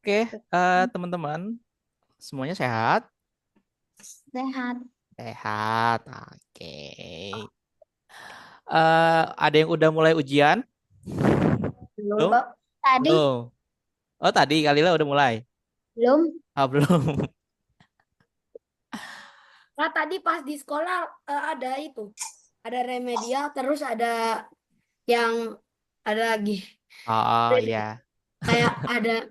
Oke, teman-teman, semuanya sehat? Sehat. Sehat. Oke. Ada yang udah mulai ujian? Belum Belum? kok. Tadi Belum. Oh, tadi Kalila udah mulai. belum. Ah, belum. Nah, tadi pas di sekolah ada itu. Ada remedial, terus ada yang ada lagi. Oh, iya. Kayak ada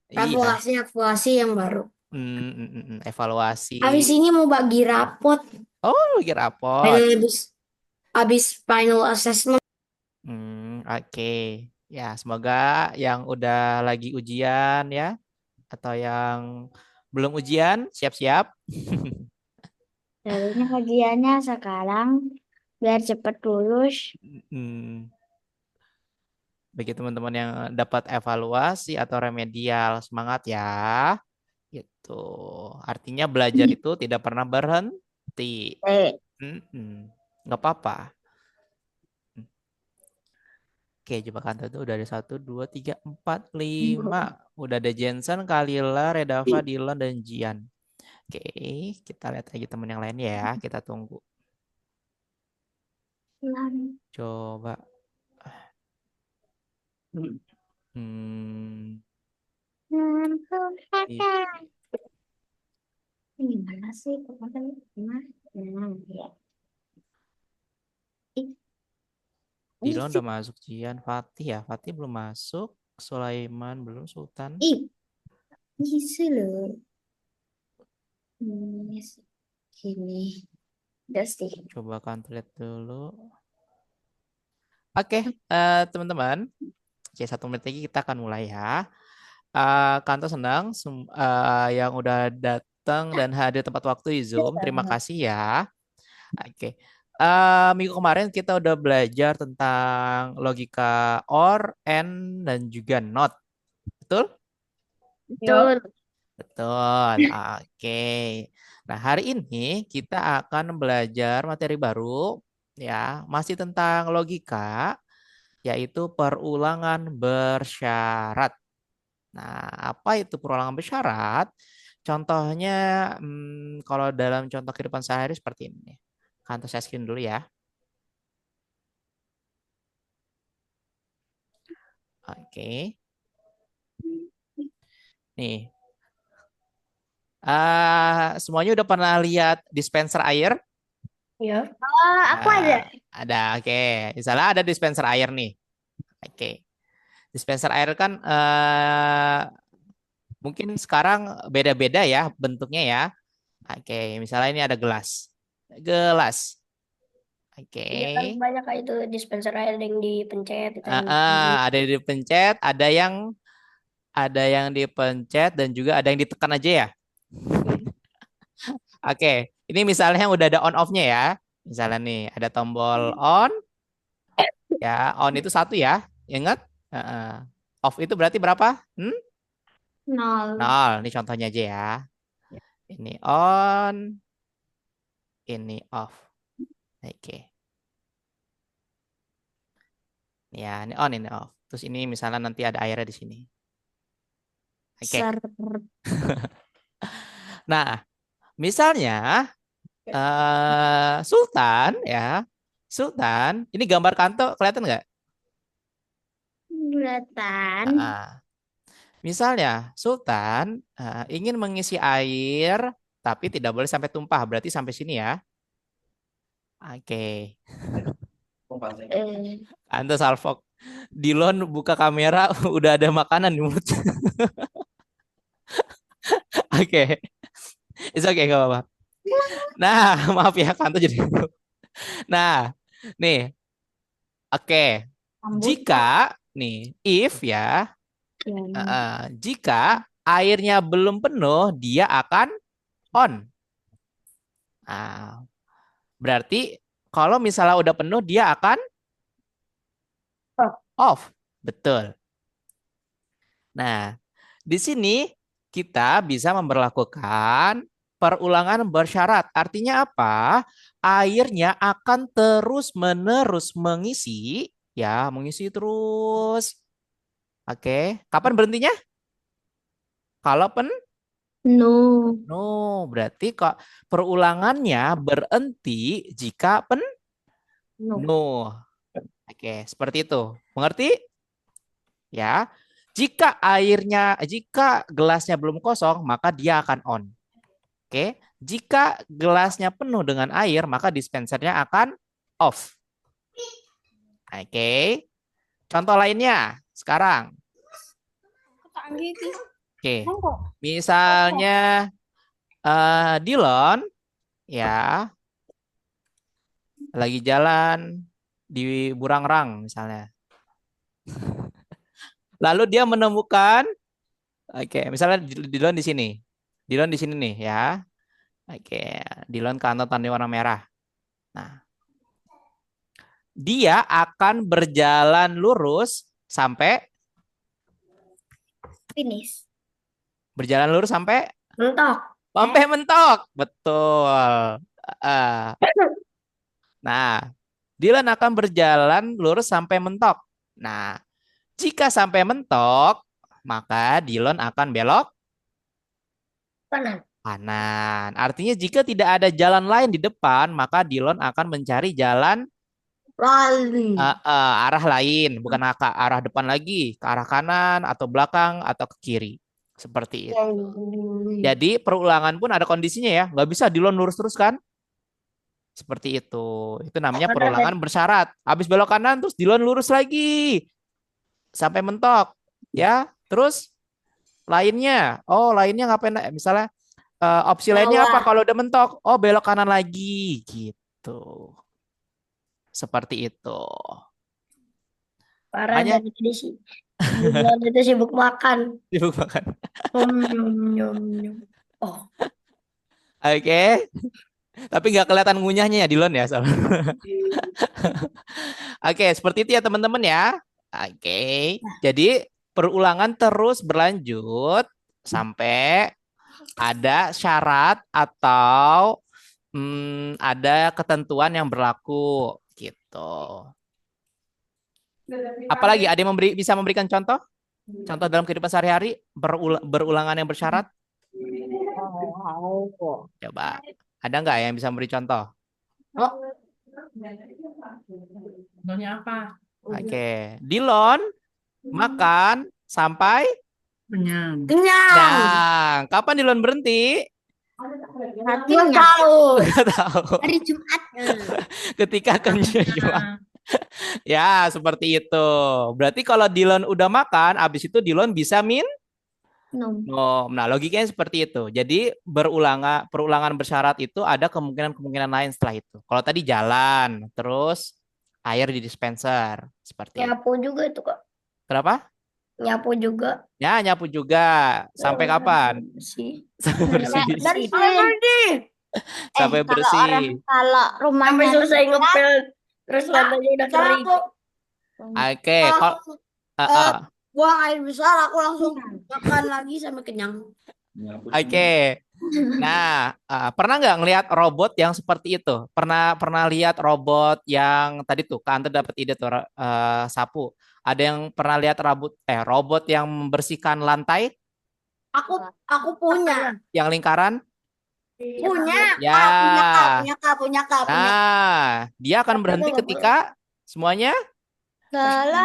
Iya. evaluasi yang baru. Evaluasi. Habis ini mau bagi rapot. Oh, lagi rapot. Final habis final assessment. Oke. Ya, semoga yang udah lagi ujian ya, atau yang belum ujian, siap-siap. Jadinya kajiannya sekarang biar cepat lulus. Hmm. Bagi teman-teman yang dapat evaluasi atau remedial, semangat ya. Gitu. Artinya belajar Ih, itu tidak pernah berhenti. Mm-mm. Nggak apa-apa. Oke, coba kantor itu udah ada satu, dua, tiga, empat, lima. Udah ada Jensen, Kalila, Redava, Dylan, dan Jian. Oke, kita lihat lagi teman yang lain ya. Kita tunggu. Coba. Hmm, di Ini mana sih? Kemarin gimana? Nah, ya. Ih, Dylan ih, udah masuk, Jian, Fatih ya. Fatih belum masuk. Sulaiman belum, Sultan. ih, ih, loh. Yes. Gini. Udah sih. Coba kantor lihat dulu. Oke, teman-teman. Oke, 1 menit lagi kita akan mulai ya. Kanto senang yang udah datang dan hadir tepat waktu di Zoom. Terima kasih ya. Oke. Minggu kemarin kita udah belajar tentang logika OR, AND, dan juga NOT. Betul? Betul. Betul. Oke. Nah, hari ini kita akan belajar materi baru ya, masih tentang logika, yaitu perulangan bersyarat. Nah, apa itu perulangan bersyarat? Contohnya, kalau dalam contoh kehidupan sehari seperti ini. Kantor saya screen dulu ya. Oke. Nih, semuanya udah pernah lihat dispenser air? Ya. Oh, aku ada. Ada, oke. Misalnya ada dispenser air nih. Oke. Dispenser air kan mungkin sekarang beda-beda ya bentuknya ya. Oke, misalnya ini ada gelas. Gelas. Oke. Iya kan banyak kayak itu dispenser air yang dipencet, itu yang di Ada yang dipencet, ada yang dipencet dan juga ada yang ditekan aja ya. Oke, ini misalnya udah ada on off-nya ya. Misalnya nih ada tombol on, ya on itu satu ya, ingat? Heeh. Off itu berarti berapa? Hmm? nol. Nol. Ini contohnya aja ya. Ini on, ini off. Oke, ya ini on, ini off. Terus ini misalnya nanti ada airnya di sini. Oke. Ser. Nah, misalnya Sultan ya, Sultan. Ini gambar Kanto kelihatan nggak? Bulatan. Ah, misalnya Sultan ingin mengisi air tapi tidak boleh sampai tumpah. Berarti sampai sini ya. Oke. Anda salfok. Dilon buka kamera udah ada makanan di mulut. Oke. It's okay, gak apa-apa. Nah, maaf ya Kanto jadi. Nah, nih. Oke. Rambut Jika nih if ya, yang jika airnya belum penuh, dia akan on. Nah, berarti kalau misalnya udah penuh, dia akan oh, off. Betul. Nah, di sini kita bisa memperlakukan perulangan bersyarat. Artinya apa? Airnya akan terus-menerus mengisi, ya, mengisi terus. Oke. Kapan berhentinya? Kalau No. penuh. Berarti kok perulangannya berhenti jika No. penuh. Oke, seperti itu. Mengerti? Ya. Jika gelasnya belum kosong, maka dia akan on. Oke. Jika gelasnya penuh dengan air, maka dispensernya akan off. Oke. Contoh lainnya sekarang. Oke. Misalnya Dillon ya lagi jalan di Burangrang misalnya. Lalu dia menemukan, oke, misalnya Dillon di sini. Dillon di sini nih ya. Oke, Dillon kantor tanda warna merah. Nah, dia akan berjalan lurus sampai Finish. berjalan lurus sampai Mentok. sampai mentok. Betul. Eh, nah, Dylan akan berjalan lurus sampai mentok. Nah, jika sampai mentok, maka Dylan akan belok Kanan. kanan. Artinya jika tidak ada jalan lain di depan, maka Dylan akan mencari jalan Lali. arah lain, bukan ke arah depan lagi, ke arah kanan atau belakang atau ke kiri. Seperti itu. Jadi perulangan pun ada kondisinya ya, nggak bisa Dylan lurus terus kan? Seperti itu. Itu namanya Karena perulangan bersyarat. Habis belok kanan terus Dylan lurus lagi sampai mentok. Ya, terus lainnya. Oh, lainnya ngapain? Misalnya opsi lainnya apa bawah. kalau udah mentok? Oh, belok kanan lagi gitu. Seperti itu. Parah Makanya dari tadi sih. Bulan itu sibuk makan. sibuk banget. Nyum, nyum, nyum. Oh. Oke, tapi nggak kelihatan ngunyahnya ya Dylan ya. Oke, seperti itu ya teman-teman ya. Oke, jadi perulangan terus berlanjut sampai ada syarat atau ada ketentuan yang berlaku gitu. Apalagi ada yang bisa memberikan contoh? Contoh dalam kehidupan sehari-hari berulangan yang bersyarat? Oh. Coba. Ada nggak yang bisa memberi contoh? Oh. Contohnya apa? Oke. Dilon makan sampai Kenyang. Kenyang. kenyang. Kapan Dilon berhenti? Gua tahu. Nggak tahu. Hari Jumat. Ketika kenyang. Ya, seperti itu. Berarti kalau Dilon udah makan, abis itu Dilon bisa No. minum. Nah, logikanya seperti itu. Jadi perulangan bersyarat itu ada kemungkinan-kemungkinan lain setelah itu. Kalau tadi jalan, terus air di dispenser, seperti itu. Nyapu juga itu kok. Kenapa? Nyapu juga. Ya, nyapu juga. Sampai kapan? Bersih. Sampai bersih. Bersih. Sampai bersih. Kalau rumahnya sampai selesai ngepel terus lantainya udah kering. Oke, kalau Buang air besar aku langsung makan lagi sampai kenyang. oke. Nah, pernah nggak ngelihat robot yang seperti itu? Pernah lihat robot yang tadi tuh, Kak Ante dapat ide tuh sapu. Ada yang pernah lihat robot yang membersihkan lantai Aku aku punya. yang lingkaran? Punya. Ya. Punya kak. Nah, dia akan berhenti ketika semuanya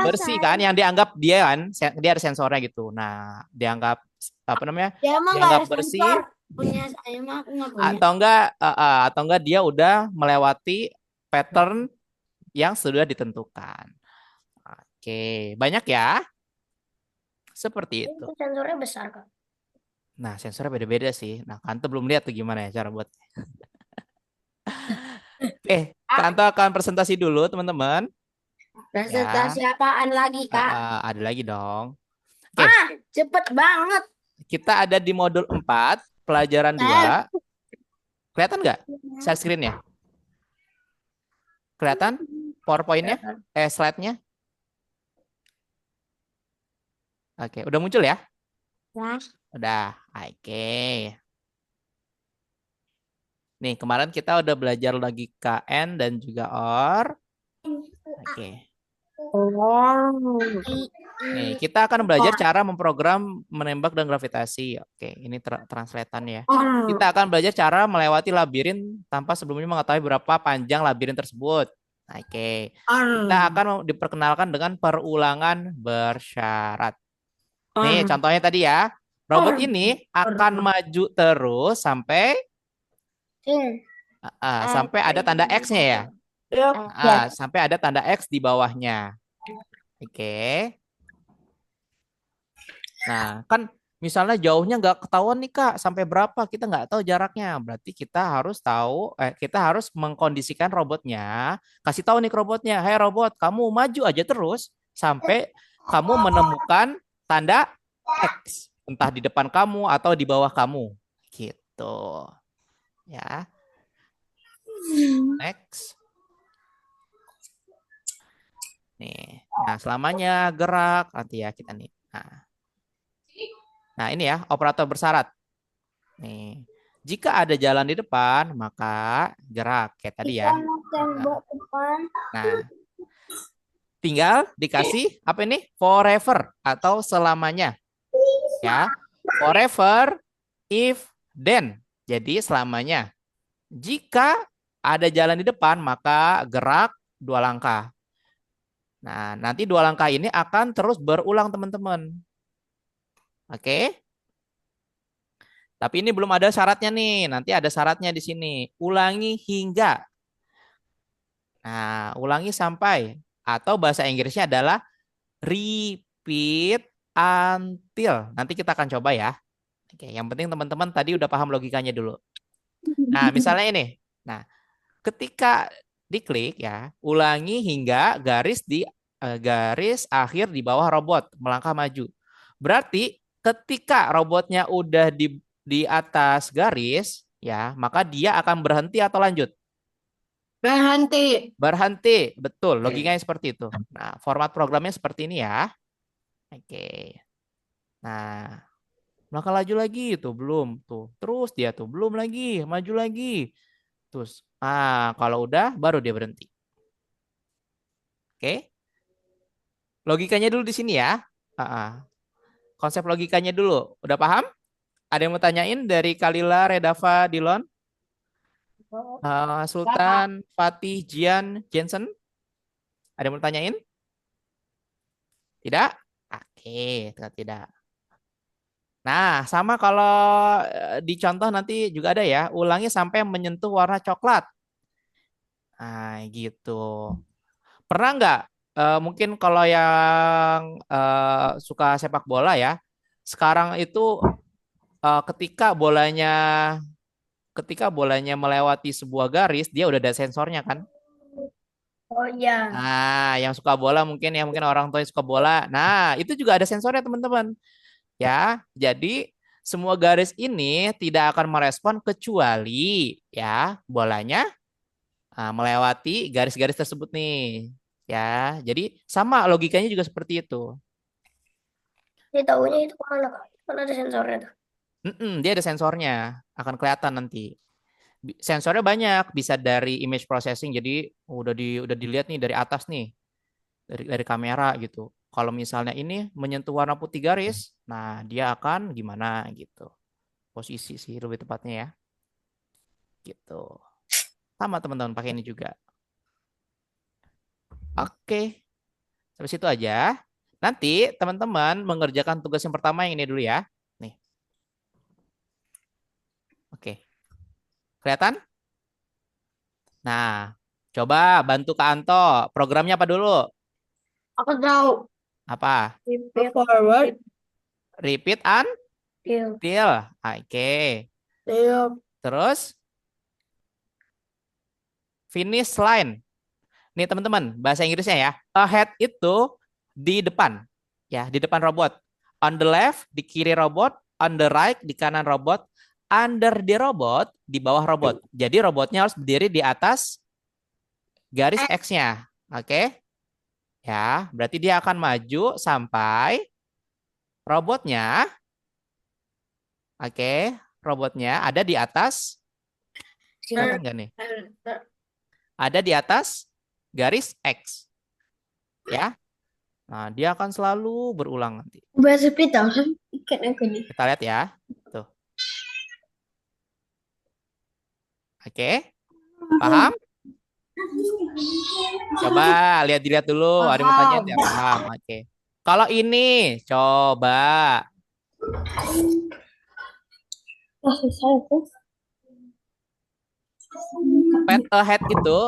bersih kan? Yang dianggap dia kan, dia ada sensornya gitu. Nah, dianggap apa namanya? Dia emang nggak Dianggap ada bersih sensor. Punya saya mah aku nggak punya. atau enggak dia udah melewati pattern yang sudah ditentukan. Oke, banyak ya. Seperti itu. Itu sensornya besar kak. Nah, sensornya beda-beda sih. Nah, Kanto belum lihat tuh gimana ya cara buat. Kanto akan presentasi dulu, teman-teman. Presentasi Ya, apaan lagi kak? ada lagi dong. Oke, Cepet banget. kita ada di modul 4, pelajaran 2. Kelihatan nggak share screen-nya? Kelihatan PowerPoint-nya? Slide-nya? Oke, udah muncul ya? Ya. Udah. Oke. Nih, kemarin kita udah belajar logika AND dan juga OR. Oke. Oh. Nih, kita akan belajar cara memprogram menembak dan gravitasi. Oke, ini translatean ya. Or, Kita akan belajar cara melewati labirin tanpa sebelumnya mengetahui berapa panjang labirin tersebut. Oke, kita or, akan diperkenalkan dengan perulangan bersyarat. Nih, or, contohnya tadi ya. Robot or, ini or. akan maju terus sampai Sing. sampai ada tanda X-nya ya. Ya. Sampai ada tanda X di bawahnya. Oke. Nah, kan misalnya jauhnya nggak ketahuan nih Kak, sampai berapa kita nggak tahu jaraknya. Berarti kita harus tahu, kita harus mengkondisikan robotnya, kasih tahu nih ke robotnya, "Hai robot, kamu maju aja terus sampai kamu menemukan tanda X, entah di depan kamu atau di bawah kamu." Gitu. Ya, next. Nih. Nah, selamanya gerak nanti ya kita nih. Nah, ini ya operator bersyarat. Nih, jika ada jalan di depan, maka gerak kayak tadi Jika ya. mau tembok depan, Nah, tinggal dikasih apa ini? Forever atau selamanya ya. Forever, if, then. Jadi selamanya. Jika ada jalan di depan, maka gerak 2 langkah. Nah, nanti 2 langkah ini akan terus berulang teman-teman. Oke? Tapi ini belum ada syaratnya nih. Nanti ada syaratnya di sini. Ulangi hingga. Nah, ulangi sampai. Atau bahasa Inggrisnya adalah repeat until. Nanti kita akan coba ya. Oke, yang penting teman-teman tadi udah paham logikanya dulu. Nah, misalnya ini. Nah, ketika diklik ya, ulangi hingga garis akhir di bawah robot melangkah maju. Berarti ketika robotnya udah di atas garis ya, maka dia akan berhenti atau lanjut. berhenti. Berhenti, betul. Logikanya seperti itu. Nah, format programnya seperti ini ya. Oke. Nah, maka laju lagi tuh belum tuh. Terus dia tuh belum lagi, maju lagi. Terus, kalau udah baru dia berhenti. Oke. Logikanya dulu di sini ya. Ah, ah. Konsep logikanya dulu. Udah paham? Ada yang mau tanyain dari Kalila, Redava, Dilon, Sultan, Fatih, Jian, Jensen? Ada yang mau tanyain? Tidak? Oke, tidak. Nah, sama kalau di contoh nanti juga ada ya, ulangi sampai menyentuh warna coklat. Nah, gitu. Pernah nggak, mungkin kalau yang suka sepak bola ya, sekarang itu ketika bolanya melewati sebuah garis, dia udah ada sensornya kan? Oh iya. Nah, yang suka bola mungkin ya mungkin orang tua yang suka bola. Nah, itu juga ada sensornya teman-teman. Ya, jadi semua garis ini tidak akan merespon kecuali ya bolanya melewati garis-garis tersebut nih. Ya, jadi sama logikanya juga seperti itu. Dia tahunya itu kemana kak? Kan ada sensornya tuh. Dia ada sensornya, akan kelihatan nanti. Sensornya banyak, bisa dari image processing, jadi udah dilihat nih dari atas nih, dari kamera gitu. Kalau misalnya ini menyentuh warna putih garis, nah dia akan gimana gitu. Posisi sih lebih tepatnya ya, gitu. Sama teman-teman pakai ini juga. Oke, sampai situ aja. Nanti teman-teman mengerjakan tugas yang pertama yang ini dulu ya. Nih, oke. Kelihatan? Nah, coba bantu Kak Anto. Programnya apa dulu? Aku tahu. Apa? Repeat forward. Repeat and Till. till. Oke. Till. Terus finish line. Nih teman-teman, bahasa Inggrisnya ya. Ahead itu di depan. Ya, di depan robot. On the left, di kiri robot. On the right, di kanan robot. Under the robot, di bawah robot. Jadi robotnya harus berdiri di atas garis X-nya. Oke? Ya, berarti dia akan maju sampai robotnya, oke, robotnya ada di atas, kelihatan nggak nih? Ada di atas garis X. Ya, Nah, dia akan selalu berulang nanti. Bahasa pita ikan aku nih. Kita lihat ya. Tuh. Oke, paham? Coba lihat-lihat dulu. Ada yang mau tanya Paham. ya? Paham. Oke. Kalau ini, coba. Wah, susah itu.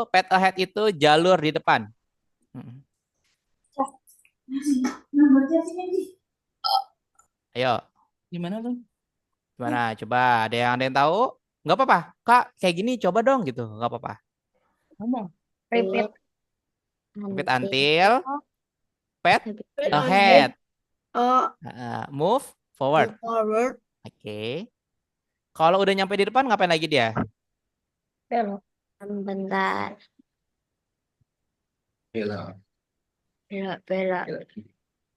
Path ahead itu jalur di depan. Mm. Ayo, Gimana tuh? gimana? Coba ada yang tahu? Nggak apa-apa. Kak, kayak gini coba dong gitu. Nggak apa-apa. Ngomong. Repeat Repeat until until path ahead. ahead. Oh, Move move forward. forward. Oke. Kalau udah nyampe di depan ngapain lagi dia? Belok. Bentar. Belok. Belok, belok.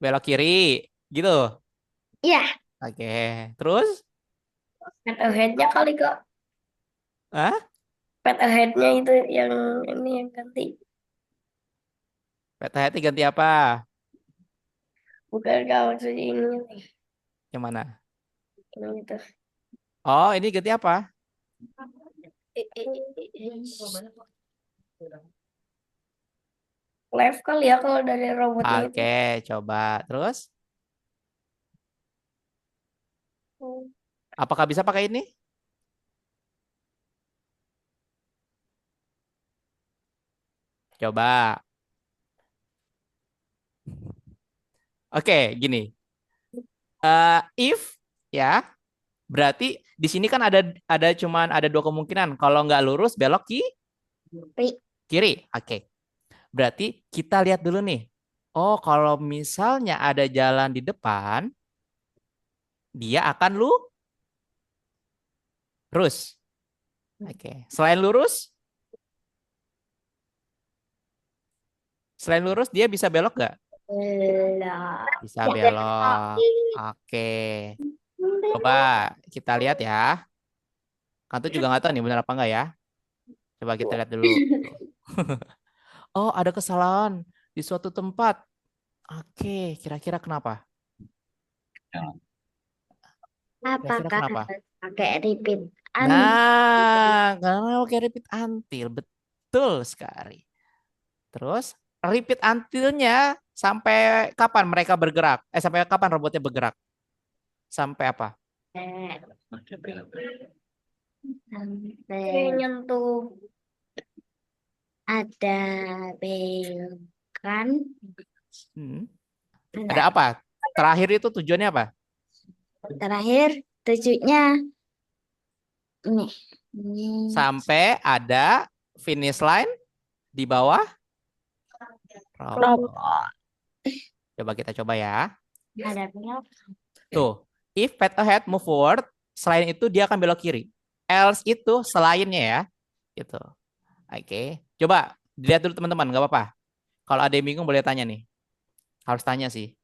Belok kiri. Gitu. Iya, Oke. Terus? pet ahead-nya kali kok. Hah? Pet ahead-nya itu yang ini yang ganti. Path ahead ganti apa? Bukan kau maksudnya ini nih. Yang mana? Yang itu. Oh, ini ganti apa? Left kali ya kalau dari robotnya itu. Oke, coba. Terus? Apakah bisa pakai ini? Coba. Oke, gini. If ya, berarti di sini kan ada dua kemungkinan. Kalau nggak lurus belok Ri. kiri. Oke. Berarti kita lihat dulu nih. Oh, kalau misalnya ada jalan di depan, dia akan lurus. Oke. Selain lurus dia bisa belok nggak? Belok. Bisa belok. Oke. Coba kita lihat ya. Kan tuh juga nggak tahu nih benar apa enggak ya. Coba kita lihat dulu. Tuh. Oh, ada kesalahan di suatu tempat. Oke, kira-kira kenapa? Kira-kira Apakah kenapa? harus pakai repeat? Nah, karena pakai repeat until. Betul sekali. Terus, repeat until-nya sampai kapan mereka bergerak? Sampai kapan robotnya bergerak? Sampai apa? Sampai nyentuh ada belokan. Hmm. Ada Bentar. apa? Terakhir itu tujuannya apa? Terakhir tujuhnya ini. Ini Sampai ada finish line di bawah robot. kelompok. Coba kita coba ya. Ada belok. Tuh, if path ahead move forward, selain itu dia akan belok kiri. Else itu selainnya ya. Gitu. Oke. Coba dilihat dulu teman-teman, nggak apa-apa. Kalau ada yang bingung boleh tanya nih. Harus tanya sih.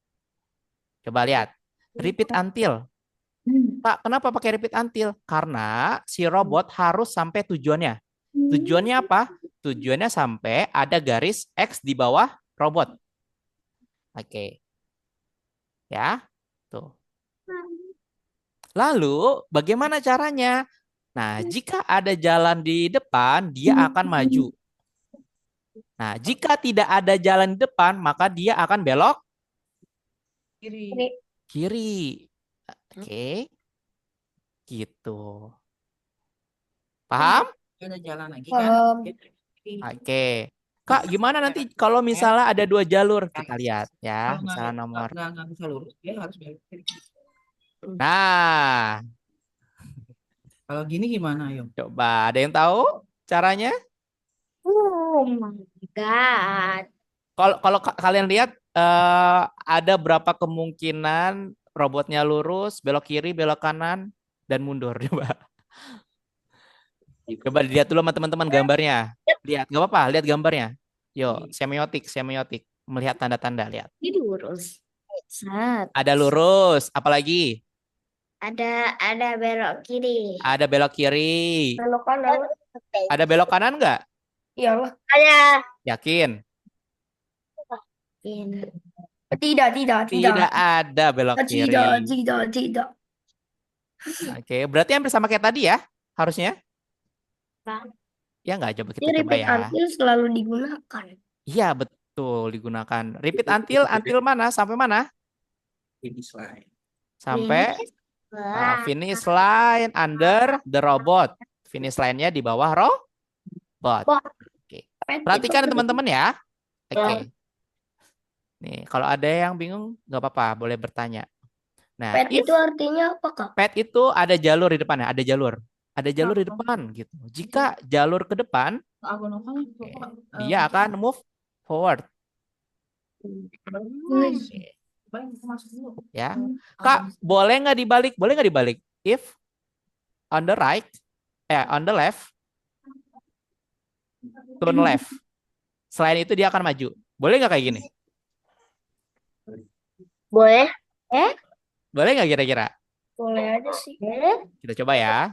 Coba lihat. Repeat until. Pak, kenapa pakai repeat until? Karena si robot harus sampai tujuannya. Tujuannya apa? Tujuannya sampai ada garis X di bawah robot. Oke. Ya. Tuh. Lalu, bagaimana caranya? Nah, jika ada jalan di depan, dia akan maju. Nah, jika tidak ada jalan di depan, maka dia akan belok Kiri. kiri. Oke, gitu. Paham? Ada jalan lagi kan? Paham. Oke. Kak, gimana nanti kalau misalnya ada dua jalur? Kita lihat ya, Kalau misalnya nomor. nggak bisa lurus, dia harus belok kiri. Nah, Kalau gini gimana, yo? coba ada yang tahu caranya? Oh my God. Kalau kalian lihat ada berapa kemungkinan robotnya lurus, belok kiri, belok kanan, dan mundur. Coba dilihat dulu sama teman-teman gambarnya. Lihat, nggak apa-apa, lihat gambarnya. Yo, semiotik, semiotik. Melihat tanda-tanda, lihat. Ini lurus. Set. Ada lurus, apalagi? Ada belok kiri. Ada belok kiri. Belok kanan. Ada belok kanan nggak? Iyalah. Ada. Yakin? Ini. Tidak, tidak, tidak. Tidak ada belok Tidak, kiri. tidak, tidak. Oke, berarti hampir sama kayak tadi ya, harusnya. Nah, Ya nggak? Coba kita ini coba repeat ya. until selalu digunakan. Iya, betul digunakan. Repeat until mana? Sampai mana? Finish line. Sampai finish line under the robot. Finish line-nya di bawah robot. Oke. Perhatikan teman-teman ya. Oke. Nih, kalau ada yang bingung nggak apa-apa, boleh bertanya. Nah, Pet itu artinya apa, Kak? pet itu ada jalur di depannya, ada jalur. Ada jalur di depan gitu. Jika jalur ke depan, Aku nonton dia akan move forward. Oke. masuk dulu. Ya. Kak, boleh nggak dibalik? Boleh nggak dibalik? If on the right, on the left, turn left. Selain itu dia akan maju. Boleh nggak kayak gini? Boleh. Boleh nggak kira-kira? Boleh aja sih. Kita coba ya.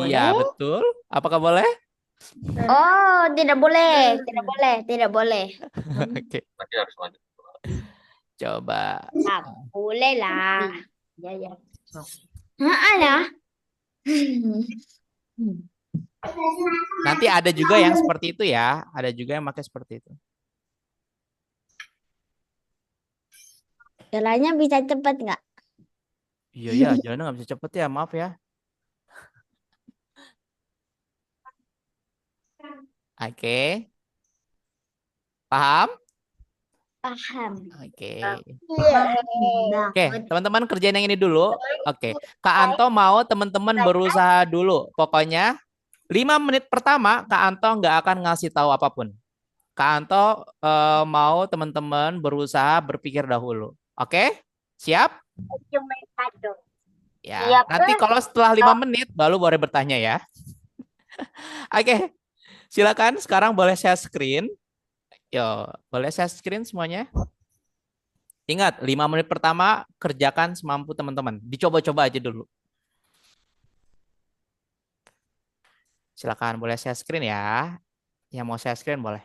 Iya, betul. Apakah boleh? Oh, tidak boleh. Tidak boleh. Tidak boleh. Oke. Coba. Boleh lah. Ya, ya. Ada. Nanti ada juga yang seperti itu ya. Ada juga yang pakai seperti itu. Jalannya bisa cepat nggak? Iya ya, jalannya nggak bisa cepet ya. Maaf ya. Oke. Paham? Paham. Oke. Iya. Oke, teman-teman kerjain yang ini dulu. Oke. Kak Anto mau teman-teman berusaha dulu. Pokoknya 5 menit pertama Kak Anto nggak akan ngasih tahu apapun. Kak Anto mau teman-teman berusaha berpikir dahulu. Oke? Siap? Cuma satu. Ya. Siap. Nanti kalau setelah 5 menit baru boleh bertanya ya. Oke. Silakan sekarang boleh share screen. Yo, boleh share screen semuanya. Ingat, 5 menit pertama kerjakan semampu teman-teman. Dicoba-coba aja dulu. Silakan boleh share screen ya. Yang mau share screen boleh.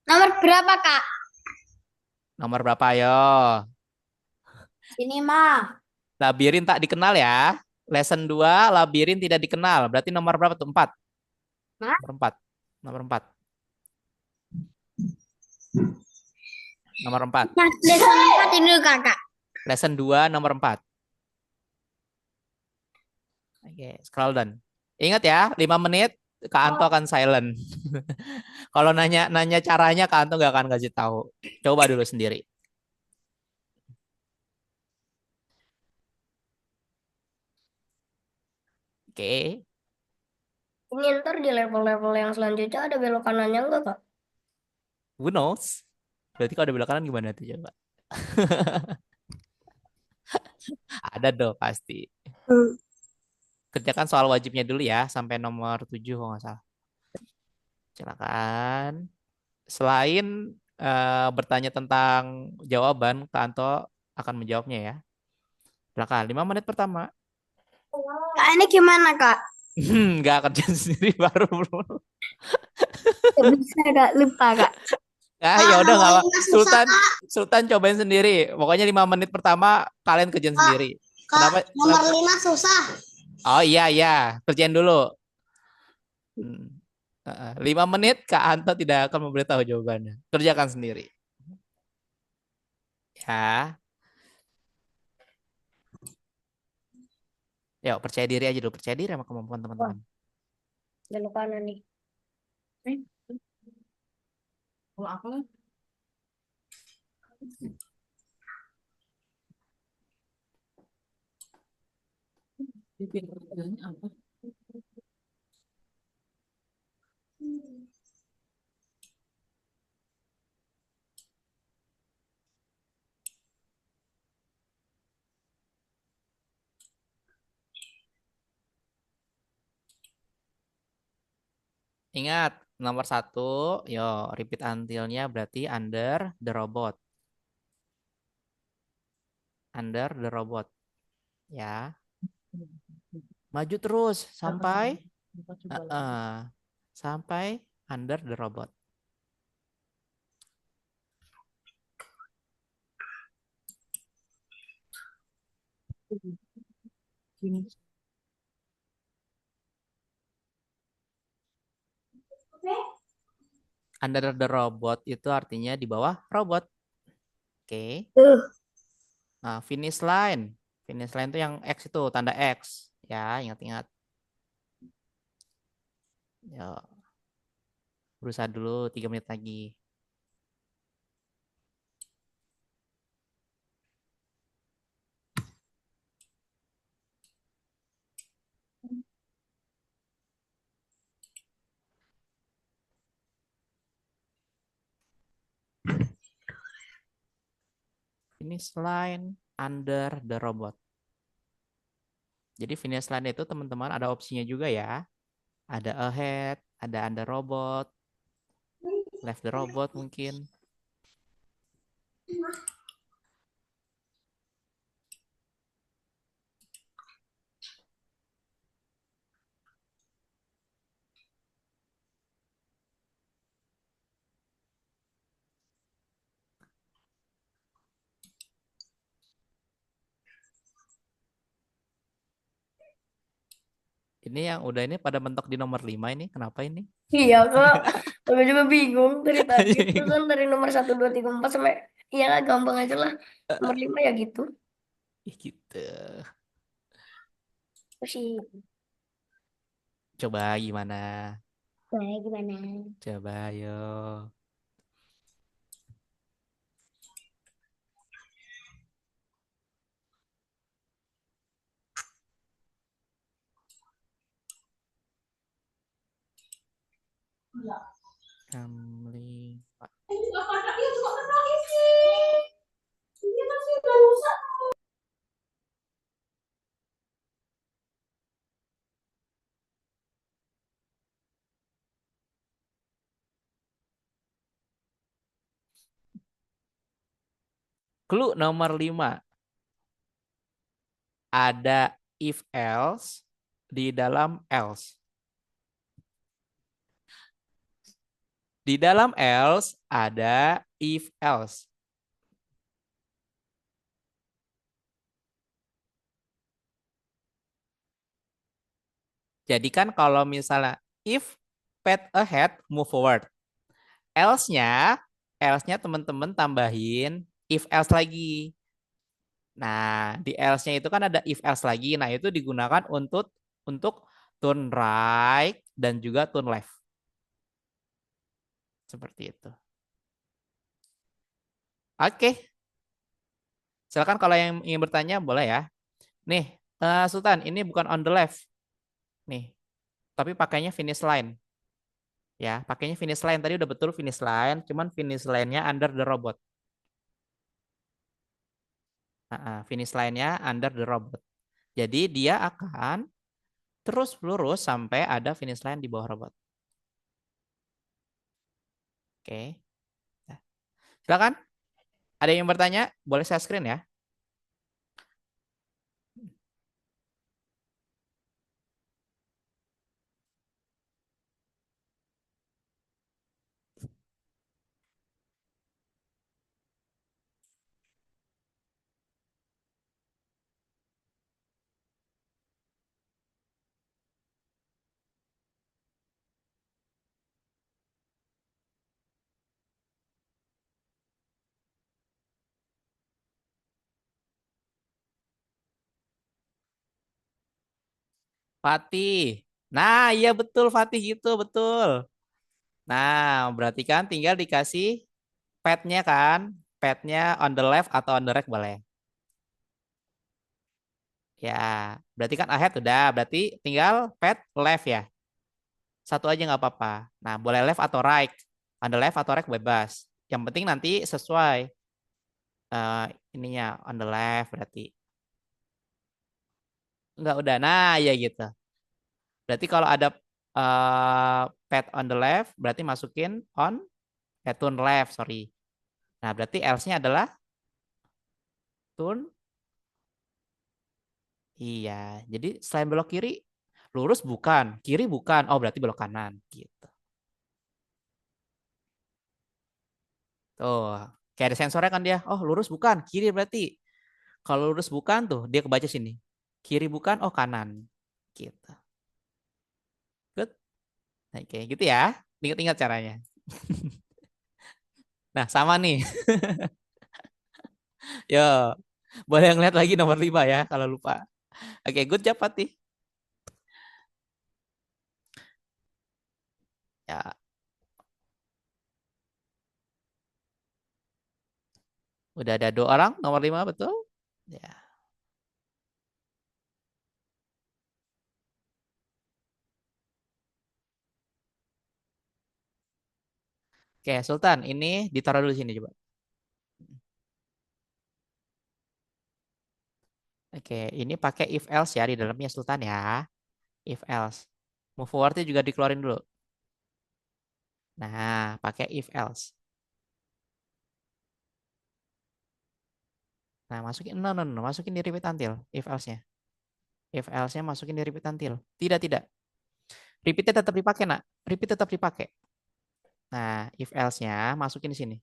Nomor berapa, Kak? Nomor berapa ayo? Sini mah. Labirin tak dikenal ya. Lesson 2, labirin tidak dikenal. Berarti nomor berapa tuh? 4. Hah? Nomor 4. Nomor 4. Nomor 4. Nah, lesson 4 ini, Kakak. Lesson 2 nomor 4. Oke, scroll down. Ingat ya, 5 menit Kak Anto akan silent. Kalau nanya caranya Kak Anto nggak akan kasih tahu. Coba dulu sendiri. Oke. Ini ntar di level-level yang selanjutnya ada belok kanannya enggak, Kak? Who knows? Berarti kalau ada belok kanan gimana tuh coba? Ada dong pasti. Kerjakan soal wajibnya dulu ya sampai nomor 7 kalau nggak salah. Silakan. Selain bertanya tentang jawaban, Kak Anto akan menjawabnya ya. Silakan, 5 menit pertama. Kak, ini gimana, Kak? Nggak kerja sendiri baru. Gak bisa, Kak. Lupa, Kak. Ah, ya udah nggak apa. Sultan cobain sendiri. Pokoknya 5 menit pertama kalian kerjain sendiri. Kenapa? Nomor 5 susah. Oh iya iya, kerjain dulu. 5 menit Kak Anto tidak akan memberitahu jawabannya. Kerjakan sendiri. Ya. Yuk, percaya diri aja dulu. Percaya diri sama kemampuan teman-teman. Belok kanan nih. Kalau apa lah? Pertanyaannya apa? Ingat, nomor 1, yo repeat until-nya berarti under the robot. Under the robot. Ya. Maju terus sampai Coba lagi. Sampai under the robot. Gini. Under the robot itu artinya di bawah robot. Oke. Nah, finish line. Finish line itu yang X itu, tanda X. Ya, ingat-ingat. Ya, berusaha dulu 3 menit lagi. Finish line under the robot. Jadi finish line itu teman-teman ada opsinya juga ya. Ada ahead, ada under robot, left the robot mungkin. Ini yang udah ini pada mentok di nomor 5 ini. Kenapa ini? Iya kak, aku juga bingung dari tadi. Itu kan dari nomor 1, 2, 3, 4 sampai, ya lah, gampang aja lah. Nomor 5 ya gitu. Gitu. Masih. Coba gimana? Baik, gimana? Coba ayo. Gambling. Clue nomor 5. Ada if else di dalam else. Di dalam else ada if else. Jadi kan kalau misalnya if path ahead move forward. Else-nya teman-teman tambahin if else lagi. Nah, di else-nya itu kan ada if else lagi. Nah, itu digunakan untuk turn right dan juga turn left. Seperti itu. Oke. Silakan kalau yang ingin bertanya boleh ya. Nih, Sultan, ini bukan on the left. Nih, tapi pakainya finish line. Ya, pakainya finish line. Tadi udah betul finish line, cuman finish line-nya under the robot. Finish line-nya under the robot. Jadi dia akan terus lurus sampai ada finish line di bawah robot. Oke. Nah, silakan. Ada yang bertanya? Boleh saya screen ya. Fatih. Nah, iya betul Fatih gitu, betul. Nah, berarti kan tinggal dikasih pad-nya kan. Pad-nya on the left atau on the right boleh. Ya, berarti kan ahead udah. Berarti tinggal pad left ya. Satu aja nggak apa-apa. Nah, boleh left atau right. On the left atau right bebas. Yang penting nanti sesuai eh, ininya on the left berarti. Enggak udah. Nah, ya gitu. Berarti kalau ada pad on the left, berarti masukin on turn left, sorry. Nah, berarti else-nya adalah turn. Iya, jadi selain belok kiri, Lurus bukan, kiri bukan. Oh, berarti belok kanan gitu. Tuh, kayak ada sensornya kan dia. Oh, lurus bukan, kiri berarti. Kalau lurus bukan tuh, dia kebaca sini. Kiri bukan, oh kanan. Gitu. Good. Oke, gitu ya. Ingat-ingat caranya. Nah, sama nih. Yo, boleh ngeliat lagi nomor 5 ya kalau lupa. Oke, good job Fatih. Ya, udah ada 2 orang, nomor 5 betul? Ya. Oke, Sultan, ini ditaruh dulu sini coba. Oke, ini pakai if else ya di dalamnya Sultan ya. If else. Move forward-nya juga dikeluarin dulu. Nah, pakai if else. Nah, masukin no no no, masukin di repeat until if else-nya. If else-nya masukin di repeat until. Tidak, tidak. Repeat-nya tetap dipakai, Nak. Repeat tetap dipakai. Nah, if else-nya masukin di sini.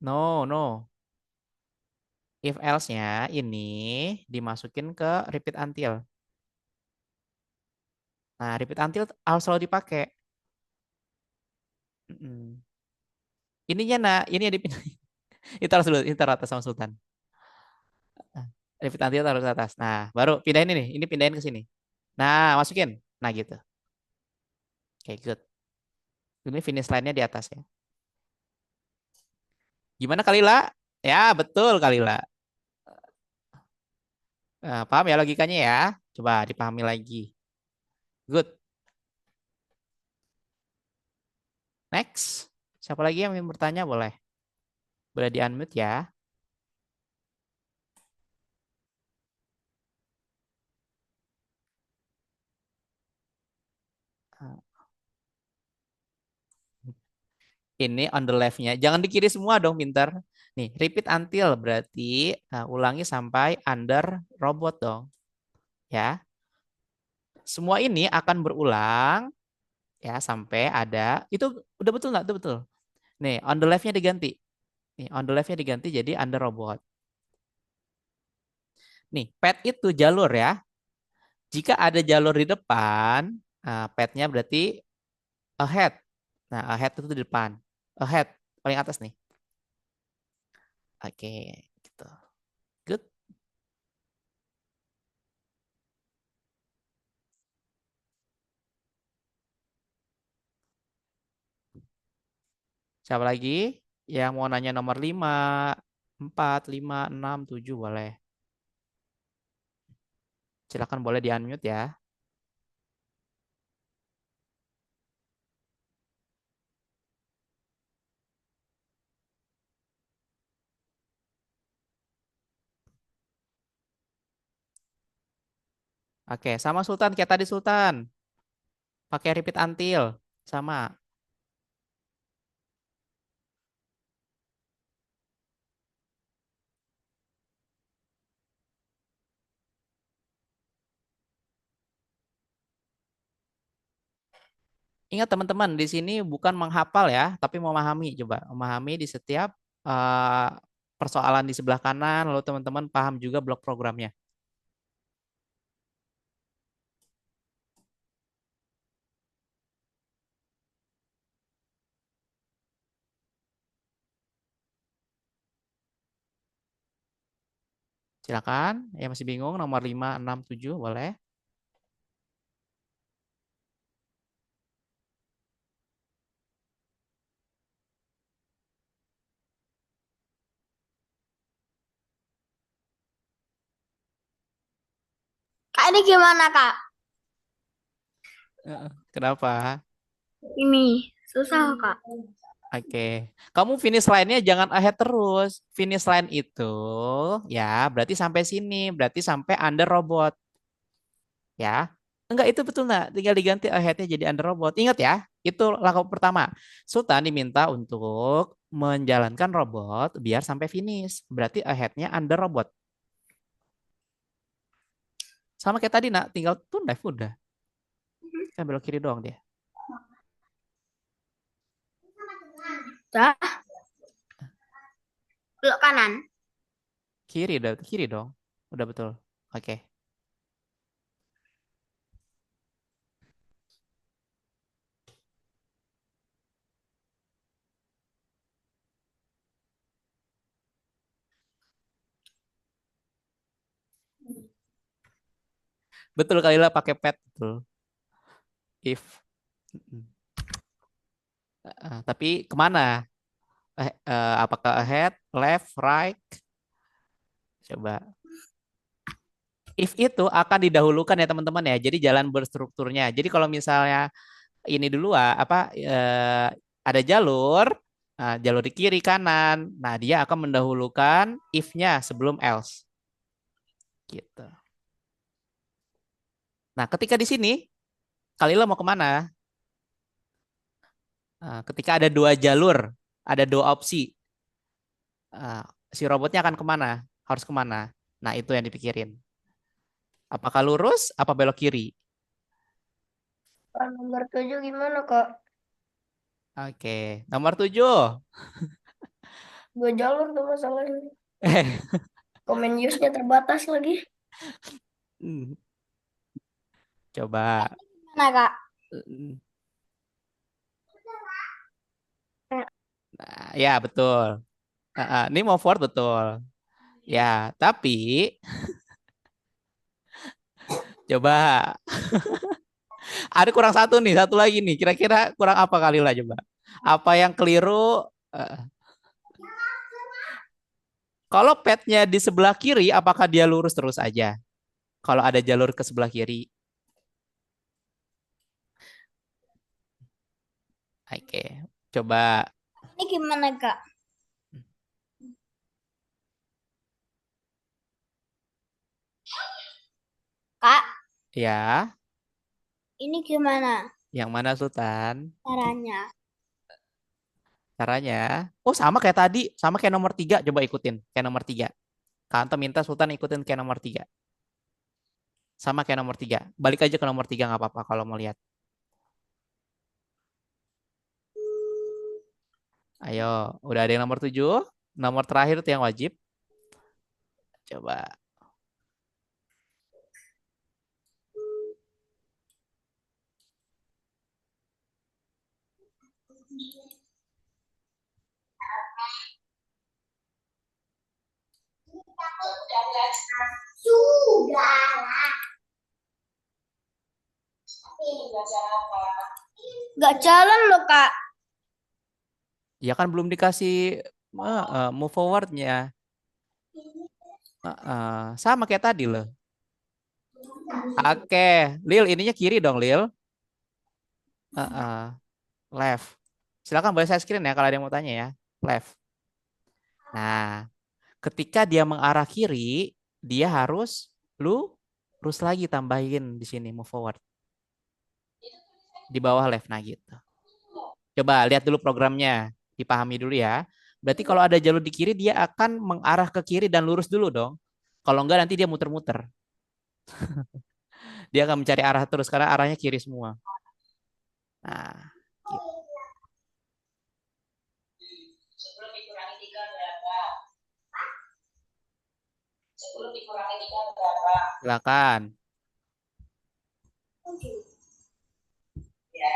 No, no. If else-nya ini dimasukin ke repeat until. Nah, repeat until harus selalu dipakai. Mm-mm. Ininya, Nak, ini yang dipindah. Itu harus dulu, itu taruh atas sama Sultan. Nah, repeat until taruh ke atas. Nah, baru pindahin ini pindahin ke sini. Nah, masukin. Nah, gitu. Oke, good. Ini finish line-nya di atas ya. Gimana Kalila? Ya, betul Kalila. Nah, paham ya logikanya ya? Coba dipahami lagi. Good. Next. Siapa lagi yang ingin bertanya boleh? Boleh di-unmute ya. Ini on the left-nya. Jangan di kiri semua dong, pinter. Nih, repeat until berarti ulangi sampai under robot dong. Ya. Semua ini akan berulang ya sampai ada. Itu udah betul nggak? Itu betul. Nih, on the left-nya diganti. Nih, on the left-nya diganti jadi under robot. Nih, path itu jalur ya. Jika ada jalur di depan, path-nya berarti ahead. Nah, ahead itu di depan. Ahead, paling atas nih. Oke, gitu. Good. Siapa lagi yang mau nanya nomor 5, 4, 5, 6, 7 boleh. Silakan boleh di-unmute ya. Oke, sama Sultan kayak tadi Sultan. Pakai repeat until. Sama. Ingat teman-teman, di sini bukan menghafal ya, tapi memahami. Coba memahami di setiap eh, persoalan di sebelah kanan, lalu teman-teman paham juga blok programnya. Silakan, yang masih bingung nomor 5, 6, 7 boleh. Kak, ini gimana, Kak? Kenapa? Ini susah, Kak. Oke. Kamu finish line-nya jangan ahead terus. Finish line itu ya berarti sampai sini, berarti sampai under robot. Ya. Enggak itu betul enggak? Tinggal diganti ahead-nya jadi under robot. Ingat ya, itu langkah pertama. Sultan diminta untuk menjalankan robot biar sampai finish. Berarti ahead-nya under robot. Sama kayak tadi, nak, tinggal turn left udah. Kan belok kiri doang dia. Dah. Belok kanan. Kiri dong. Udah betul. Oke. Betul kali lah pakai pet betul. If. Tapi kemana? Apakah ahead, left, right? Coba. If itu akan didahulukan ya teman-teman ya. Jadi jalan berstrukturnya. Jadi kalau misalnya ini dulu ada jalur, jalur di kiri kanan. Nah, dia akan mendahulukan if-nya sebelum else. Gitu. Nah, ketika di sini, Kalila mau kemana? Ketika ada dua jalur, ada dua opsi, si robotnya akan kemana? Harus kemana? Nah, itu yang dipikirin. Apakah lurus, apa belok kiri? Nomor 7 gimana, Kak? Oke, nomor 7. Dua jalur tuh masalahnya. Eh, Komen use-nya terbatas lagi. Coba. Mana, Kak? Nah, ya betul. Ini mau forward betul. Ya, tapi coba ada kurang satu nih, satu lagi nih. Kira-kira kurang apa kali lah coba? Apa yang keliru? Eh, Kalau petnya di sebelah kiri, apakah dia lurus terus aja? Kalau ada jalur ke sebelah kiri. Oke, coba. Ini gimana, Kak? Kak, Ya, ini gimana yang mana Sultan? caranya? Caranya? Oh, sama kayak tadi, sama kayak nomor 3. Coba ikutin, kayak nomor 3. Kanto minta Sultan ikutin kayak nomor 3. Sama kayak nomor 3. Balik aja ke nomor 3 nggak apa-apa kalau mau lihat. Ayo, udah ada yang nomor 7. Nomor terakhir itu yang wajib. Coba. Sudah. Gak jalan loh, Kak. Ya kan belum dikasih move forwardnya. Sama kayak tadi loh. Oke, Lil, ininya kiri dong, Lil. Left. Silakan boleh saya screen ya kalau ada yang mau tanya ya. Left. Nah, ketika dia mengarah kiri, dia harus lurus lagi tambahin di sini move forward. Di bawah left, nah gitu. Coba lihat dulu programnya, dipahami dulu ya. Berarti kalau ada jalur di kiri, dia akan mengarah ke kiri dan lurus dulu dong. Kalau enggak nanti dia muter-muter. Dia akan mencari arah terus karena arahnya kiri semua. Nah, gitu. Silakan. Ya,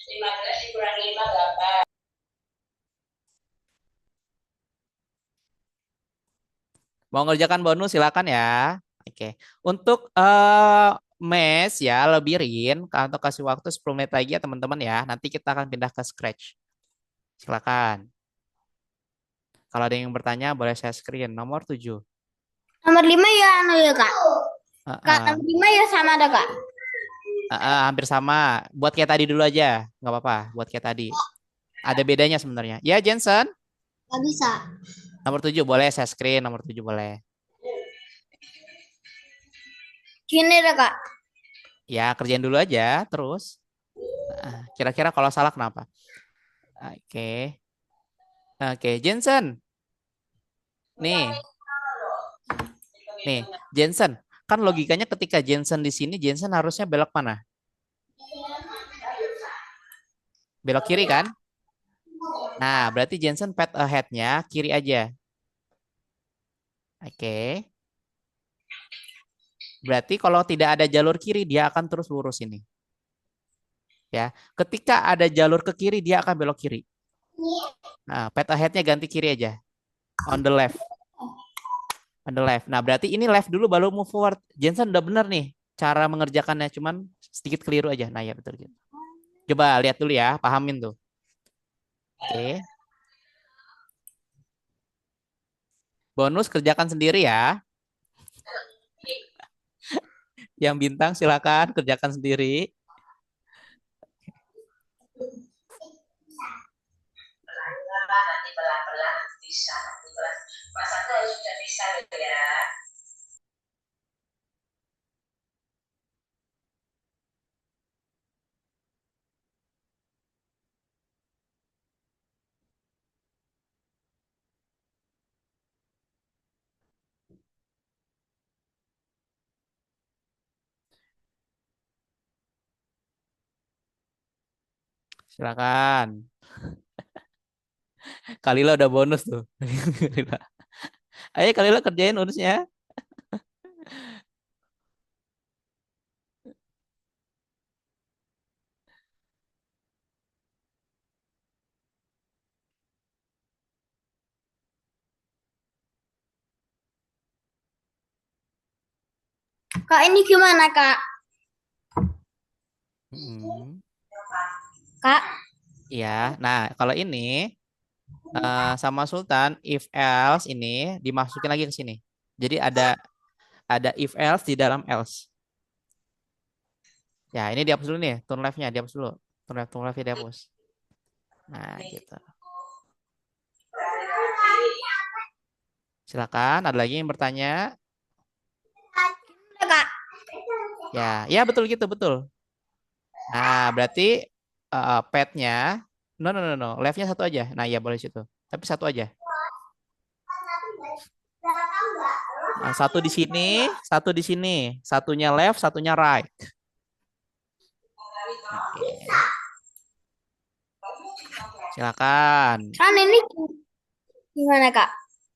15 dikurangi 5, 8. Mau ngerjakan bonus silakan ya. Oke. Untuk mes ya, lebirin atau kasih waktu 10 menit lagi ya teman-teman ya. Nanti kita akan pindah ke Scratch. Silakan. Kalau ada yang bertanya boleh saya screen nomor 7. Nomor 5 ya, anu ya, Kak. Kak, Uh-uh. nomor 5 ya sama ada, Kak. Hampir sama. Buat kayak tadi dulu aja. Nggak apa-apa. Buat kayak tadi. Ada bedanya sebenarnya. Ya, Jensen. Gak bisa. Nomor 7 boleh saya screen. Nomor 7 boleh. Gini deh, Kak. Ya, kerjain dulu aja. Terus. Kira-kira kalau salah kenapa? Oke. Oke, Jensen. Nih. Nih, Jensen. kan logikanya ketika Jensen di sini, Jensen harusnya belok mana? Belok kiri kan? Nah, berarti Jensen path ahead-nya kiri aja. Oke. Berarti kalau tidak ada jalur kiri, dia akan terus lurus ini. Ya, ketika ada jalur ke kiri, dia akan belok kiri. Nah, path ahead-nya ganti kiri aja. On the left. On the left. Nah, berarti ini left dulu baru move forward. Jensen udah benar nih cara mengerjakannya, cuman sedikit keliru aja. Nah, ya betul gitu. Coba lihat dulu ya, pahamin tuh. Oke. Bonus kerjakan sendiri ya. Yang bintang silakan kerjakan sendiri. Nanti pelan-pelan bisa. Nanti pelan. Mas Anda harus sudah bisa ya. Silakan. Kalila udah bonus tuh. Ayo Kalila kerjain bonusnya. Kak, ini gimana, Kak? Kak, Iya. Nah, kalau ini sama Sultan, if else ini dimasukin lagi ke sini. Jadi ada if else di dalam else. Ya, ini dihapus dulu nih, turn left-nya dihapus dulu. Turn left-nya dihapus. Nah, gitu. Silakan, ada lagi yang bertanya? Kak. Ya, ya betul gitu, betul. Nah, berarti pad-nya, no, left-nya satu aja. Nah, ya boleh situ. Tapi satu aja. Nah, satu di sini, satu di sini. Satunya left, satunya right. Oke. Silakan. Kan ini gimana, Kak?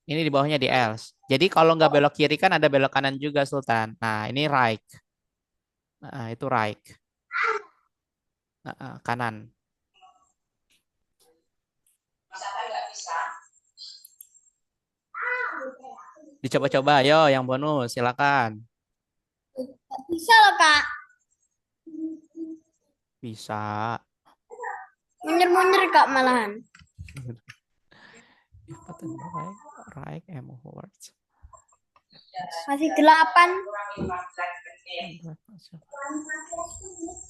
Ini di bawahnya di else. Jadi kalau nggak belok kiri kan ada belok kanan juga, Sultan. Nah, ini right. Nah, itu right. Kanan. Mas Anda nggak bisa. Dicoba-coba, ayo yang bonus, silakan. Bisa loh, Kak. Bisa. Munyer-munyer, Kak, malahan. Right, and move forwards. Masih 8. Kurang 15 menit.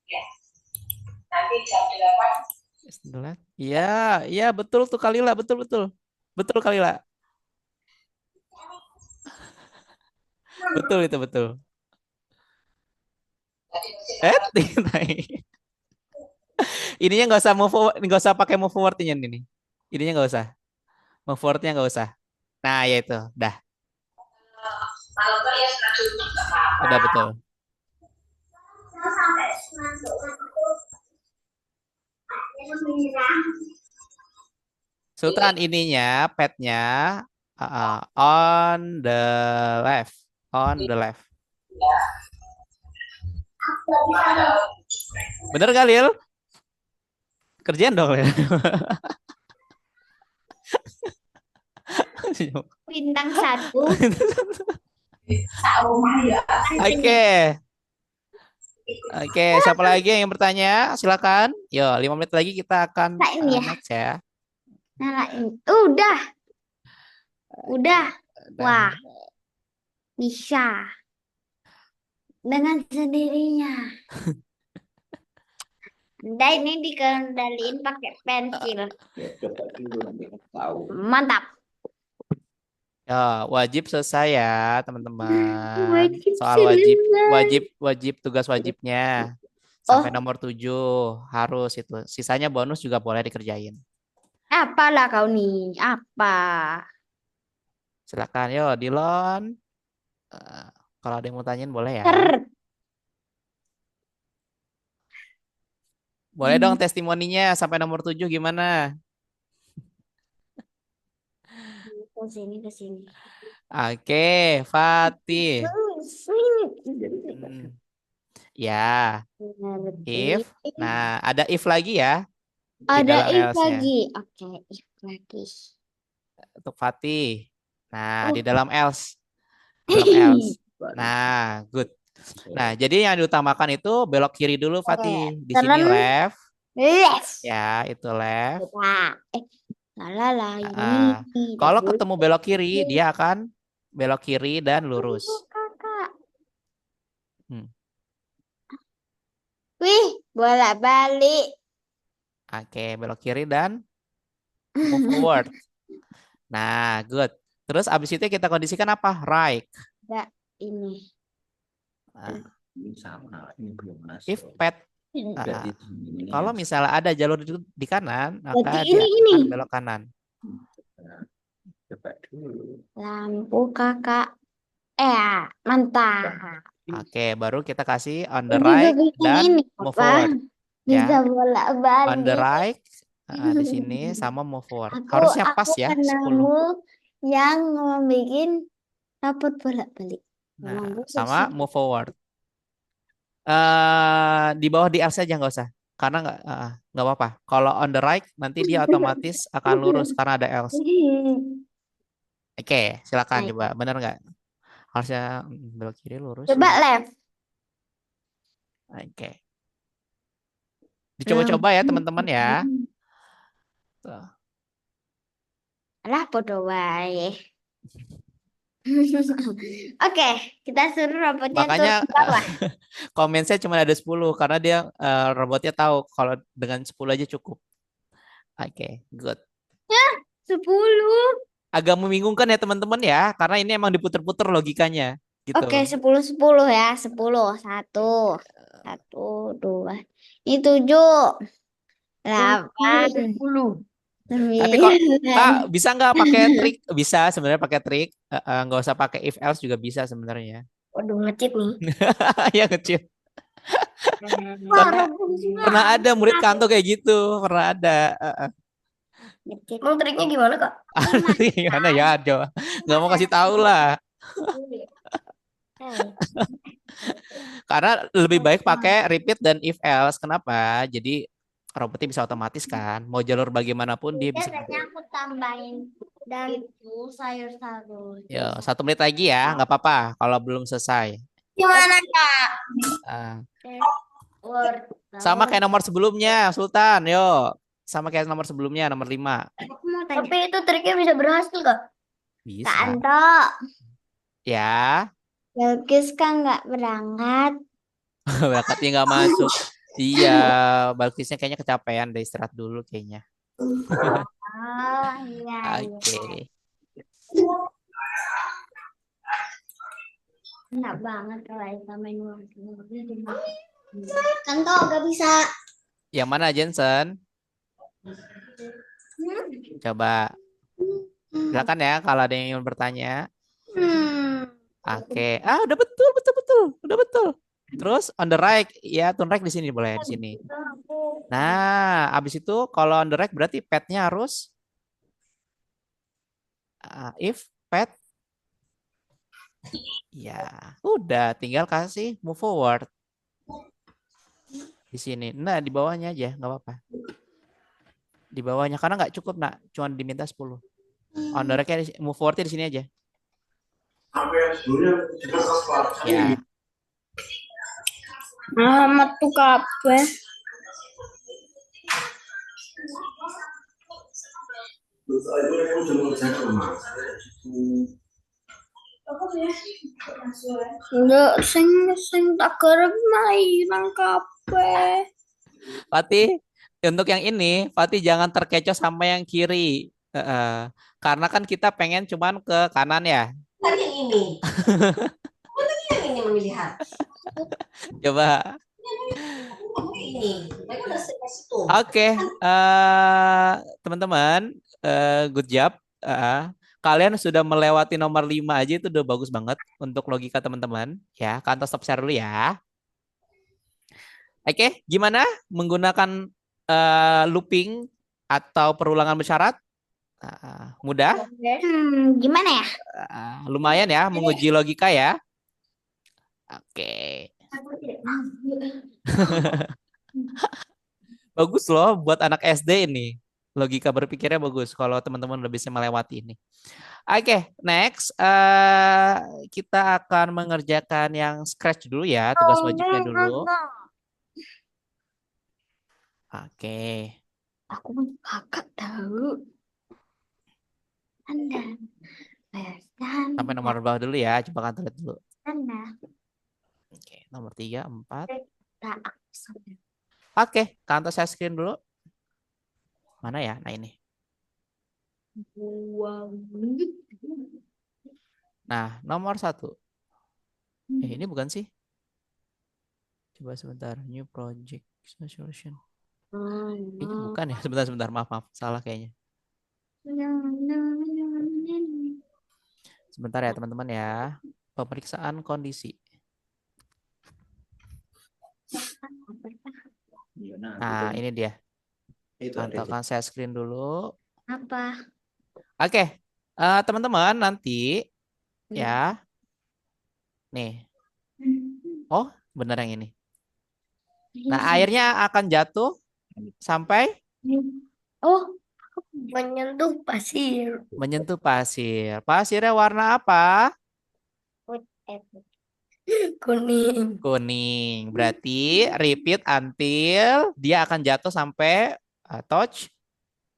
Ya. Nanti jam 8. Iya, iya betul tuh Kalila, betul. Betul Kalila. Betul itu betul. Ininya nggak usah move forward, nggak usah pakai move forward-nya ini. Ininya nggak usah. Move forward-nya nggak usah. Nah, ya itu, dah. Kalau enggak ya setengah jam nggak apa-apa. Udah betul. Sultan ininya, pad-nya on the left. On the left. Bener gak, Lil? Kerjaan dong, Lil. Bintang 1. Oke. Oke, siapa lagi yang bertanya? Silakan. Yo, 5 menit lagi kita akan next ya. Udah. Wah. Bisa. Dengan sendirinya. Anda ini dikendaliin pakai pensil. Mantap. Ya, wajib selesai ya, teman-teman. Wajib Soal wajib tugas wajibnya. Sampai Oh. nomor 7 harus itu. Sisanya bonus juga boleh dikerjain. Apalah kau nih? Apa? Silakan, yo, Dilon. Eh, Kalau ada yang mau tanyain boleh ya. Ter. Boleh dong testimoninya sampai nomor 7 gimana? Ke sini, ke sini. Oke, Fatih. Hmm, ya, if. Nah, ada if lagi ya di Ada dalam if else-nya lagi. Oke, if lagi. untuk Fatih. Nah, di dalam else, dalam else. Nah, good. Nah, jadi yang diutamakan itu belok kiri dulu, Fatih. Di sini Serem. left, Yes. ya, itu left. Nah, salah lah Ah, ini. Tidak kalau boleh. ketemu belok kiri, dia akan belok kiri dan lurus. Kakak. Hmm. Wih, bolak-balik. Oke, belok kiri dan move forward. Nah, good. Terus abis itu kita kondisikan apa? Right. Enggak, ini. Nah, Ini sama, ini belum if masuk. pet, Berarti ini kalau yang misalnya ada jalur di kanan, Berarti maka ini, dia ini. akan belok kanan. coba dulu. Lampu kakak. Mantap. Oke, baru kita kasih on the Ini juga right bisa dan ini, move apa? forward. Bisa Ya, on the bolak-balik. right di sini sama move forward. Aku Harusnya pas aku ya, 10. penamu yang membuat rapot bolak-balik. Memang Nah, bagus sama sih. move forward. Di bawah di else aja nggak usah. Karena nggak apa-apa. Kalau on the right nanti dia otomatis akan lurus karena ada else. Oke, silakan Baik. coba. Bener nggak? Harusnya belok kiri lurus. Coba Ya. left. Oke. Dicoba-coba ya teman-teman ya. Tuh. Alah, bodoh wae. Oke, kita suruh robotnya turun Makanya ke bawah. komen saya cuma ada 10 karena dia robotnya tahu kalau dengan 10 aja cukup. Oke, good. 10. Agak membingungkan ya teman-teman ya, karena ini emang diputer-puter logikanya gitu. Oke, 10 ya. 10. 1. 1, 2. Ini 7. 8. 10. Tapi kok Kak 9. bisa nggak pakai trik? Bisa sebenarnya pakai trik. Nggak usah pakai if else juga bisa sebenarnya. Waduh, ngecit nih. Yang kecil. Wah, Pernah robot semua. pernah ada murid kantor kayak gitu, pernah ada. Ngecit. Mau triknya gimana, Kak? Gimana ya, coba. Nggak mau kasih tahu lah. Karena lebih baik pakai repeat dan if else. Kenapa? Jadi robotnya bisa otomatis kan. Mau jalur bagaimanapun dia bisa. Biasanya aku tambahin dan itu sayur sayur. Ya, 1 menit lagi ya, nggak apa-apa kalau belum selesai. Gimana, Kak? Ah, Word. sama kayak nomor sebelumnya, Sultan. Yo, sama kayak nomor sebelumnya, nomor 5. Aku mau tanya. Tapi itu triknya bisa berhasil, Kak? Kak Bisa. Anto, Ya, Belkis kan nggak berangkat. bakatnya nggak masuk. Iya, Balkisnya kayaknya kecapean, deh istirahat dulu kayaknya. Oh, iya, Oke. Enak banget kalau kita main uang. Kanto gak bisa. Yang mana Jensen? Coba. Silakan ya kalau ada yang ingin bertanya. Oke. Udah betul, betul, betul. Udah betul. Terus on the right, ya turn right di sini boleh di sini. Nah, abis itu kalau on the right berarti petnya harus if pet. Ya, udah tinggal kasih move forward di sini. Nah, di bawahnya aja, nggak apa-apa. Di bawahnya karena nggak cukup nak, cuma diminta 10. On the right move forwardnya di sini aja. Ya. Metu kabeh. Enggak, sing tak garap mainan kabeh. Fatih, untuk yang ini, Fatih jangan terkecoh sama yang kiri. Karena kan kita pengen cuman ke kanan ya. Tadi yang ini. Tadi yang ini melihat. Coba. Ini. Mereka udah situ. Oke, teman-teman, good job. kalian sudah melewati nomor 5 aja itu udah bagus banget untuk logika teman-teman. Ya, Kanto stop share dulu ya. Oke, gimana menggunakan looping atau perulangan bersyarat? Mudah? Gimana ya? Lumayan ya, menguji logika ya. Oke. Bagus loh buat anak SD ini. Logika berpikirnya bagus kalau teman-teman udah bisa melewati ini. Oke, next. Kita akan mengerjakan yang scratch dulu ya, tugas wajibnya dulu. Oke. Aku punya kakak tahu. Anda. Sampai nomor bawah dulu ya, coba kan lihat dulu. Anda. Oke, nomor 3, 4. Tak. Oke, kantor saya screen dulu. Mana ya? Nah ini. Nah, nomor 1. Ini bukan sih? Coba sebentar. New project solution. Ini bukan ya? Sebentar. Maaf. Salah kayaknya. Sebentar ya teman-teman ya. Pemeriksaan kondisi. Nah, ini dia. Pantaukan saya screen dulu. Apa? Oke. Teman-teman nanti ya. Nih. Oh, benar yang ini. Nah, airnya akan jatuh sampai menyentuh pasir. menyentuh pasir. Pasirnya warna apa? Kuning. Kuning. Berarti repeat until dia akan jatuh sampai touch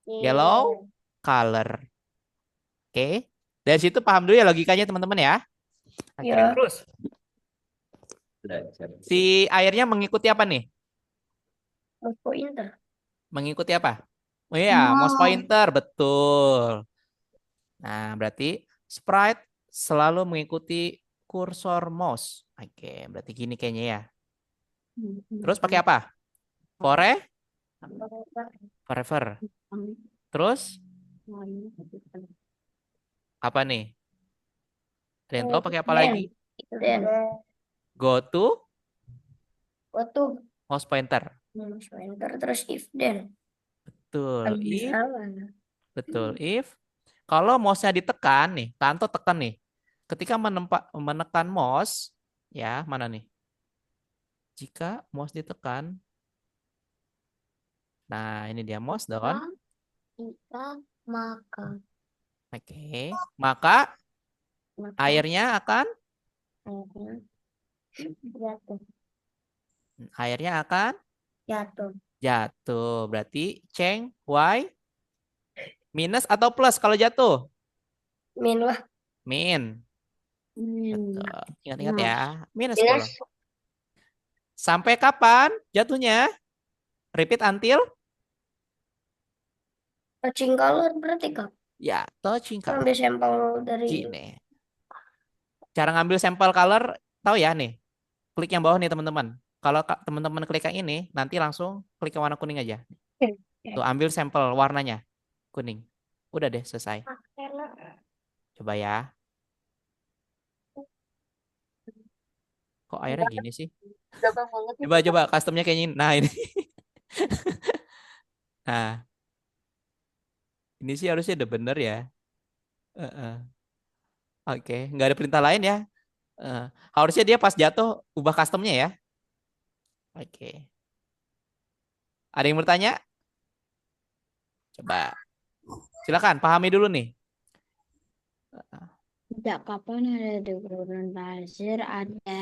yellow color. Oke. Dari situ paham dulu ya logikanya teman-teman ya. Oke, Ya. terus Belajar. si airnya mengikuti apa nih? Pointer. Mengikuti apa? Oh iya, mouse pointer, betul. Nah, berarti sprite selalu mengikuti kursor mouse. Oke, berarti gini kayaknya ya. Terus pakai apa? Forever. Terus apa nih? Ada yang tahu pakai apa lagi? Dan Go to waktu mouse pointer. pointer terus if then. Betul. If, Salah. betul. If kalau mouse-nya ditekan nih, Tanto tekan nih. Ketika menekan mouse, ya mana nih? Jika mouse ditekan, nah ini dia mouse down. Kita makan. Oke, maka airnya akan Jatuh. Jatuh. jatuh. Berarti Cheng Y minus atau plus kalau jatuh? Min lah. Min. Betul. Ingat-ingat ya. Minus Minus. kalau. Sampai kapan jatuhnya? Repeat until? Touching color berarti kak. Ya, touching color. Ambil sampel dari Gini. Cara ngambil sampel color, tahu ya nih. Klik yang bawah nih teman-teman. Kalau teman-teman klik yang ini, nanti langsung klik yang warna kuning aja. Tuh, ambil sampel warnanya. Kuning. Udah deh, selesai. Coba ya. Kok airnya gini sih? Coba customnya kayak gini. Nah, ini. Nah. Ini sih harusnya udah bener ya. Oke, nggak ada perintah lain ya. Harusnya dia pas jatuh ubah customnya ya. Oke. Ada yang bertanya? Coba. Silakan, pahami dulu nih. tidak kapan ada di bulan pasir ada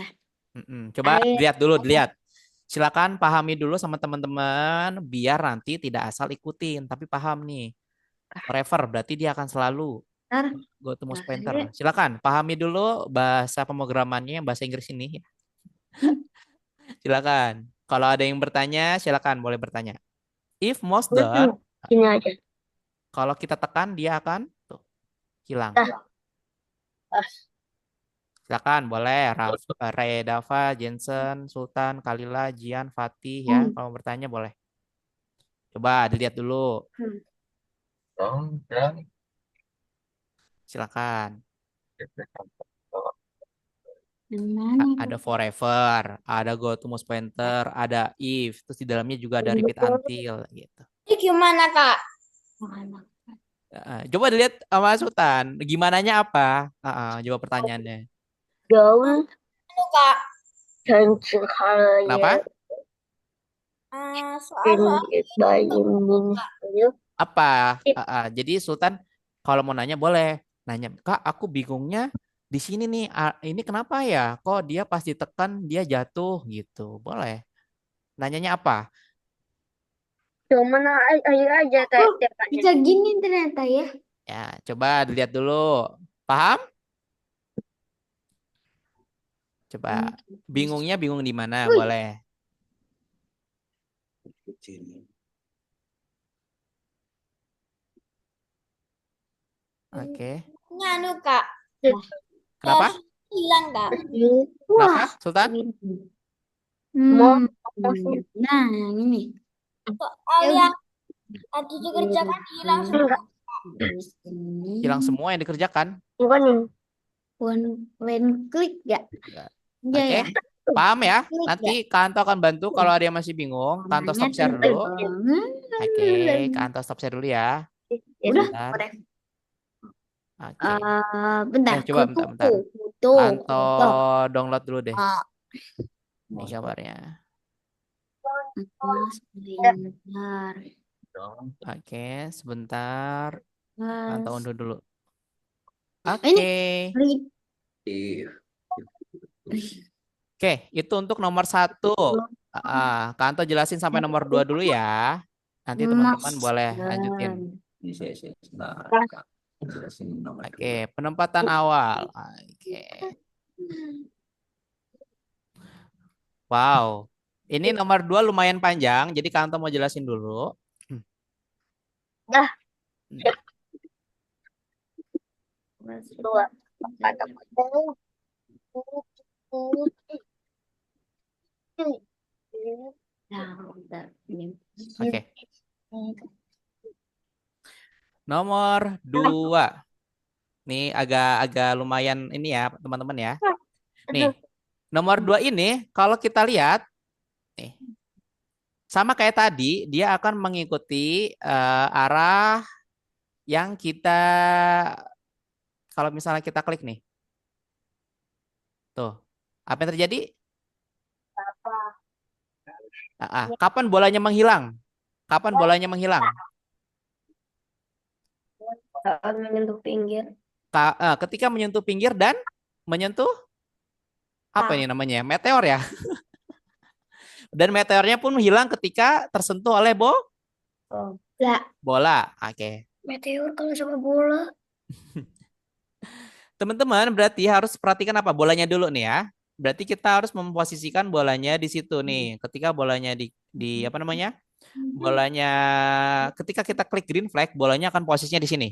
Coba air. dilihat dulu, dilihat. Silakan pahami dulu sama teman-teman biar nanti tidak asal ikutin, tapi paham nih. Forever berarti dia akan selalu go to mouse pointer. Silakan pahami dulu bahasa pemrogramannya bahasa Inggris ini. Silakan. Kalau ada yang bertanya, silakan boleh bertanya. If mouse down, Ini aja. kalau kita tekan dia akan tuh hilang. Silakan boleh Ray, Dava, Jensen, Sultan, Kalila, Jian, Fatih ya. Kalau mau bertanya boleh. Coba dilihat dulu. Silakan. Yang mana? Ada forever, ada go to most pointer, ada if, terus di dalamnya juga ada repeat until gitu. Ini gimana, Kak? Mana? Coba dilihat sama Sultan, gimananya apa? Coba pertanyaannya. Gaul Itu, Kak. Kenapa? Soal-soal Apa? Jadi Sultan kalau mau nanya boleh nanya, Kak, aku bingungnya di sini nih. Ini kenapa ya? Kok dia pas ditekan dia jatuh gitu? Boleh. Nanyanya apa? cuman ayo aja tanya. bisa gini ternyata ya. Ya, coba dilihat dulu. Paham? Coba. Bingungnya bingung di mana? Boleh. Oke. Anu, Kak. Kenapa? Hilang, Kak. Kenapa, Sultan? Nah, yang ini. Soal yang tadi dikerjakan hilang semua. Hilang semua yang dikerjakan. Bukan nih. One klik ya? Iya Oke. ya. Paham ya? Klik Nanti Kanto akan bantu kalau ada yang masih bingung. Kanto stop share dulu. Oke, Kanto stop share dulu ya. Udah. Bentar. Udah. Oke. Bentar. Coba bentar. Kanto download dulu deh. Ini kabarnya. Sebentar. Oke, sebentar. Kanto unduh dulu. Ini. Oke. Oke, itu untuk nomor 1. Kanto jelasin sampai nomor 2 dulu ya. Nanti teman-teman boleh lanjutin. Oke, penempatan awal. Oke. Wow. Ini nomor 2 lumayan panjang, jadi Kanto mau jelasin dulu. Dah. Dua. Oke. Nomor 2. Nih agak lumayan ini ya, teman-teman ya. Nih, nomor 2 ini kalau kita lihat nih. Sama kayak tadi, dia akan mengikuti arah yang kita kalau misalnya kita klik nih. Tuh. Apa yang terjadi? Kapan bolanya menghilang? Kapan bolanya menghilang? Saat menyentuh pinggir. Ketika menyentuh pinggir dan menyentuh apa ini namanya? Meteor ya. Dan meteornya pun hilang ketika tersentuh oleh bola. Oke. Meteor kalau sama bola. Teman-teman berarti harus perhatikan apa? Bolanya dulu nih ya. Berarti kita harus memposisikan bolanya di situ nih. Ketika bolanya di apa namanya? Bolanya ketika kita klik green flag, bolanya akan posisinya di sini.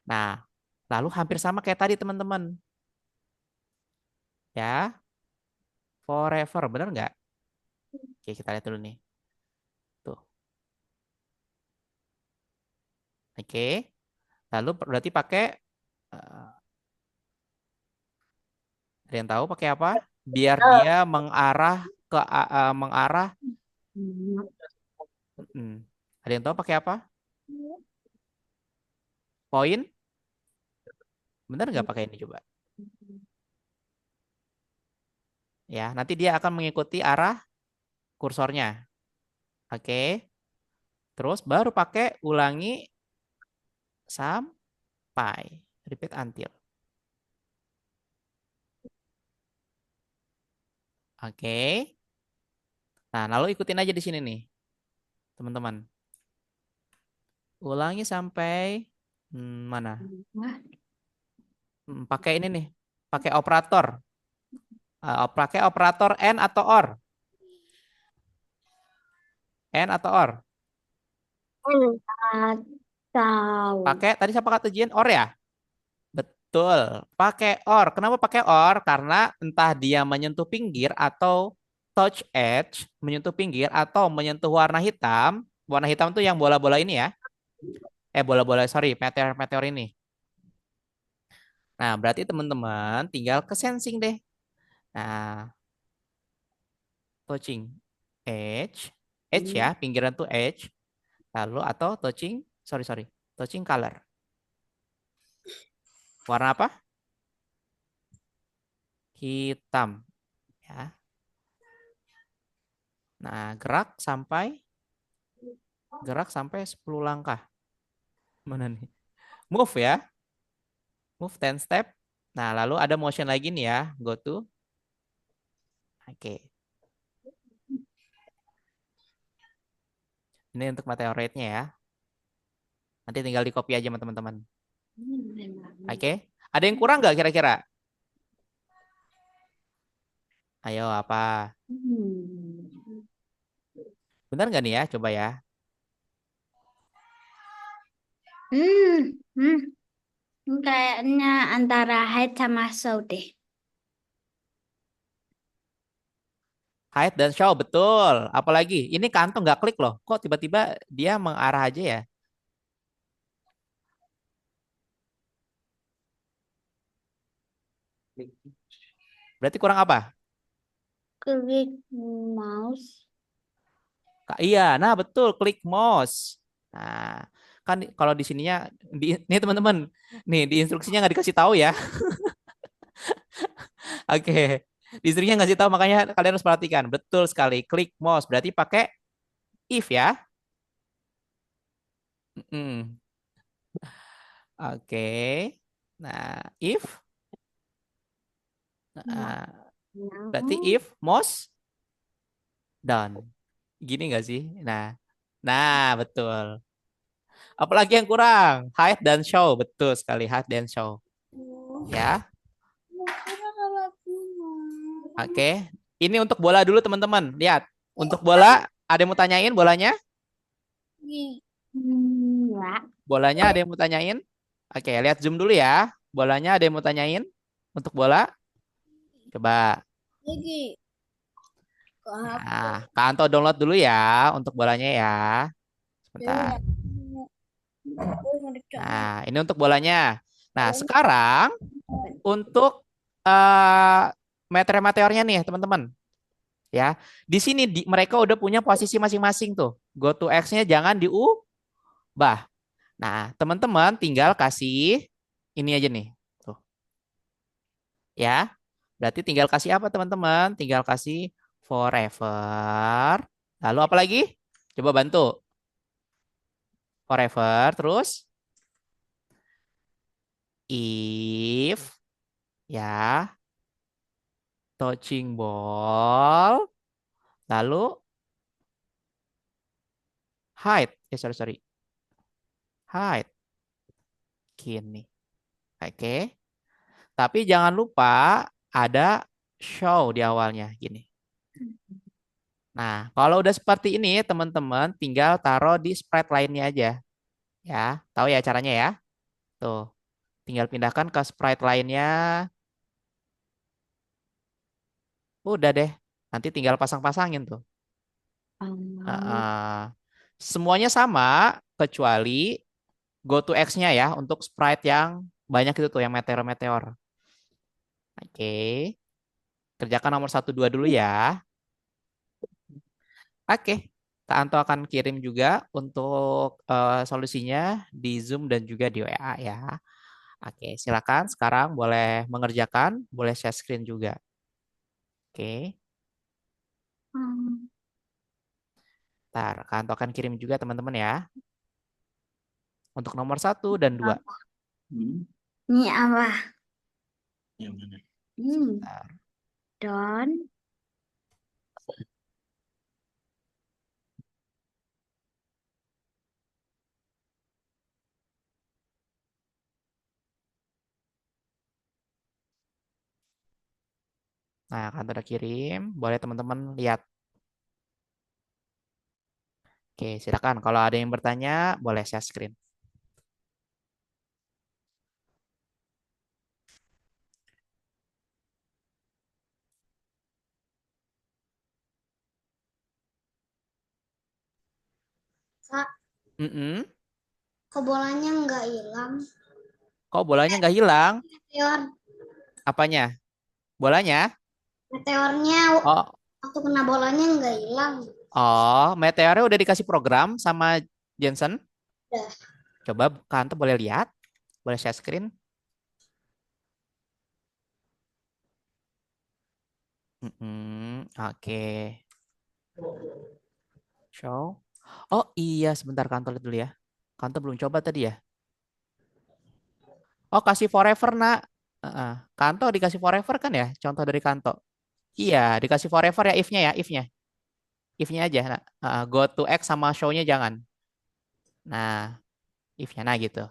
Nah, lalu hampir sama kayak tadi teman-teman. Ya. Forever, benar nggak? Oke, kita lihat dulu nih. Tuh. Oke. Lalu berarti pakai ada yang tahu pakai apa? Biar dia mengarah ke mengarah. Ada yang tahu pakai apa? Poin? Benar nggak pakai ini coba? Ya, nanti dia akan mengikuti arah kursornya. Oke. Terus baru pakai ulangi sampai. Repeat until. Oke. Nah, lalu ikutin aja di sini nih. Teman-teman. Ulangi sampai mana? Pakai ini nih. Pakai operator. Pakai operator and atau or. And atau or. Pakai tadi siapa kata Jian? Or ya? Betul. Pakai or. Kenapa pakai or? Karena entah dia menyentuh pinggir atau touch edge, menyentuh pinggir atau menyentuh warna hitam. Warna hitam itu yang bola-bola ini ya. Bola-bola, sorry, meteor-meteor ini. Nah, berarti teman-teman tinggal ke sensing deh. Nah, touching edge, edge ya, pinggiran tuh edge. Lalu atau touching, sorry, touching color. Warna apa? Hitam, ya. Nah, gerak sampai 10 langkah. Mana nih? Move ya. Move 10 step. Nah, lalu ada motion lagi nih ya. Go to. Oke. Ini untuk meteorite-nya ya. Nanti tinggal di copy aja sama teman-teman. Oke. Ada yang kurang nggak kira-kira? Ayo apa? Benar nggak nih ya? Coba ya. Kayaknya antara height sama show deh. Hide dan show, betul. Apalagi, ini kantong nggak klik loh. Kok tiba-tiba dia mengarah aja ya? Berarti kurang apa? Klik mouse. Iya, nah betul, klik mouse. Nah, kan kalau di sininya, nih teman-teman, nih di instruksinya nggak dikasih tahu ya. Oke, di instruksinya nggak dikasih tahu, makanya kalian harus perhatikan. Betul sekali, klik mouse. Berarti pakai if ya. Mm. Oke, nah if, nah, berarti if mouse down. Gini nggak sih? Nah betul. Apalagi yang kurang? Hide dan show, betul sekali, hide dan show. Ya. Oke, ini untuk bola dulu teman-teman. Lihat, untuk bola ada yang mau tanyain bolanya? Enggak. Bolanya ada yang mau tanyain? Oke, lihat zoom dulu ya. Bolanya ada yang mau tanyain? Untuk bola? Coba. Nah, Kak Anto download dulu ya untuk bolanya ya. Sebentar. Nah, ini untuk bolanya. Nah, sekarang untuk meteor-meteornya nih, teman-teman. Ya, di sini mereka udah punya posisi masing-masing tuh. Go to X-nya jangan diubah. Nah, teman-teman tinggal kasih ini aja nih. Tuh. Ya. Berarti tinggal kasih apa, teman-teman? Tinggal kasih forever. Lalu apa lagi? Coba bantu. Forever terus if ya, touching ball, lalu hide. Sorry. Hide. Gini. Oke. Tapi jangan lupa ada show di awalnya gini. Nah, kalau udah seperti ini, teman-teman tinggal taruh di sprite lainnya aja. Ya, tahu ya caranya ya? Tuh, tinggal pindahkan ke sprite lainnya. Udah deh, nanti tinggal pasang-pasangin tuh. Heeh. Semuanya sama, kecuali go to X-nya ya, untuk sprite yang banyak itu tuh, yang meteor-meteor. Oke, kerjakan nomor 1, 2 dulu ya. Oke, Kak Anto akan kirim juga untuk solusinya di Zoom dan juga di WA ya. Oke, silakan sekarang boleh mengerjakan, boleh share screen juga. Oke, ntar Kak Anto akan kirim juga teman-teman ya. Untuk nomor 1 dan 2. Ini apa? Yang mana? Sebentar. Don. Nah, Kak Anto udah kirim, boleh teman-teman lihat. Oke, silakan. Kalau ada yang bertanya, boleh share screen. Kak, Mm-mm. kok bolanya nggak hilang? Kok bolanya nggak hilang? Meteor, Apanya? Bolanya? meteornya Oh, waktu kena bolanya nggak hilang. oh, meteornya udah dikasih program sama Jensen. Udah. Coba Kanto boleh lihat? Boleh share screen? Oke. Show. Oh iya, sebentar Kanto lihat dulu ya. Kanto belum coba tadi ya. Oh, kasih forever, nak. Heeh. Kanto dikasih forever kan ya? Contoh dari Kanto. Iya, dikasih forever ya if-nya ya, if-nya. If-nya aja, nak. Go to X sama show-nya jangan. Nah, if-nya nah gitu.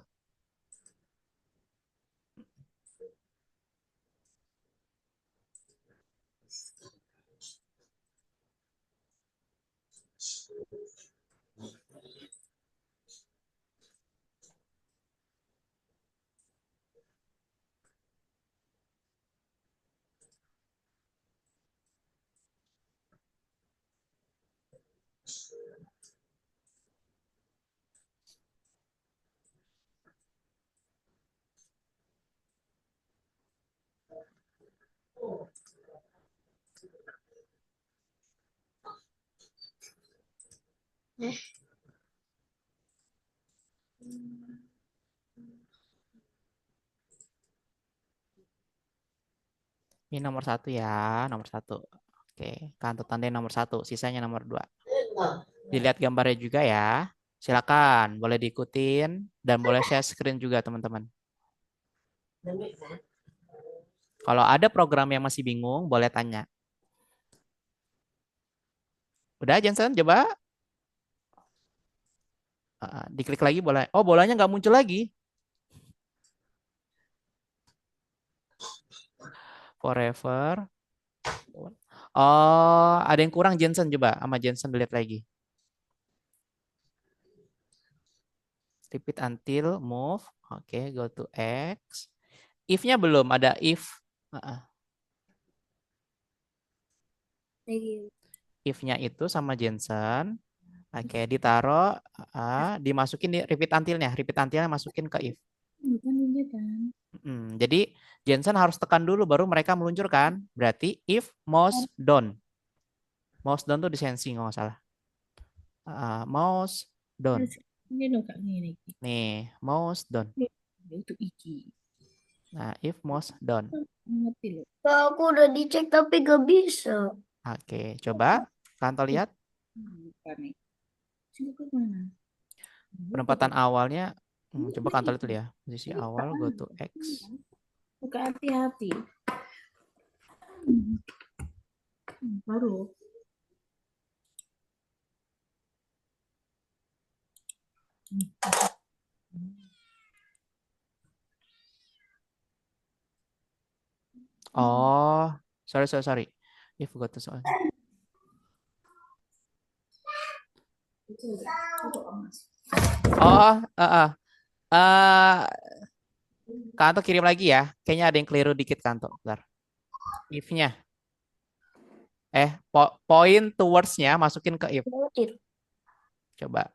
Ini nomor satu ya, nomor satu. Oke, Kanto tandai nomor satu, sisanya nomor dua. Dilihat gambarnya juga ya. Silakan, boleh diikutin dan boleh share screen juga teman-teman. Kalau ada program yang masih bingung, boleh tanya. Udah, Jensen, coba. Diklik lagi boleh. Oh, bolanya nggak muncul lagi. Forever. Oh, ada yang kurang Jensen, coba. Sama Jensen dilihat lagi. Repeat until move. Oke, go to X. If-nya belum, ada if. If-nya itu sama Jensen. Oke, ditaruh, dimasukin di repeat until-nya. Repeat until-nya masukin ke if. Jadi Jensen harus tekan dulu baru mereka meluncurkan. Berarti if mouse down. Mouse down tuh di sensing kalau nggak salah. Mouse down. Nih, mouse down. Nah, if mouse down. Aku udah dicek tapi gak bisa. Oke, coba Kanto lihat penempatan awalnya. Coba Kanto lihat dulu ya. Posisi awal go to X. Buka hati-hati. Baru. Oh, sorry. If go to soal. Oh, Kanto kirim lagi ya. Kayaknya ada yang keliru dikit Kanto. Bentar. If-nya. Point towards-nya masukin ke if. Coba.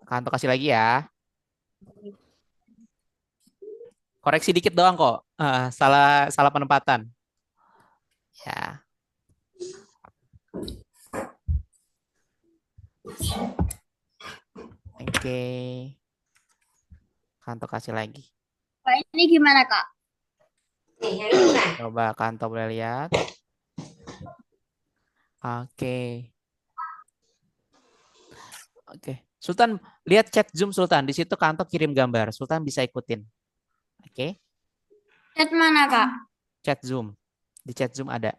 Kanto kasih lagi ya. Koreksi dikit doang kok. Salah penempatan. Ya. Oke. Kanto kasih lagi. Kak, ini gimana, Kak? Coba Kanto boleh lihat. Oke. Sultan, lihat chat Zoom Sultan. Di situ Kanto kirim gambar. Sultan bisa ikutin. Oke. Chat mana, Kak? Chat Zoom. Di chat Zoom ada.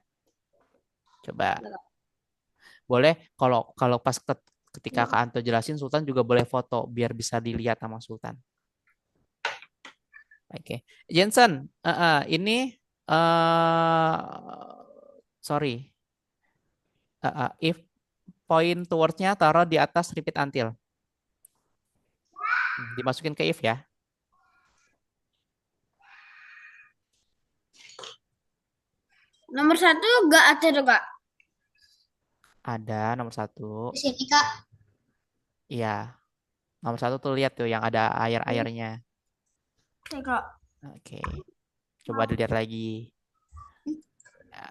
Coba. Boleh kalau pas ketika Kak Anto jelasin Sultan juga boleh foto biar bisa dilihat sama Sultan. Oke. Jensen, ini sorry. If point towards-nya taruh di atas repeat until. Dimasukin ke if ya. Nomor 1 gak ada tuh, Kak. Ada nomor 1. Di sini, Kak. Iya. Nomor 1 tuh lihat tuh yang ada air-airnya. Oke, Kak. Oke. Coba dilihat lagi. Ya,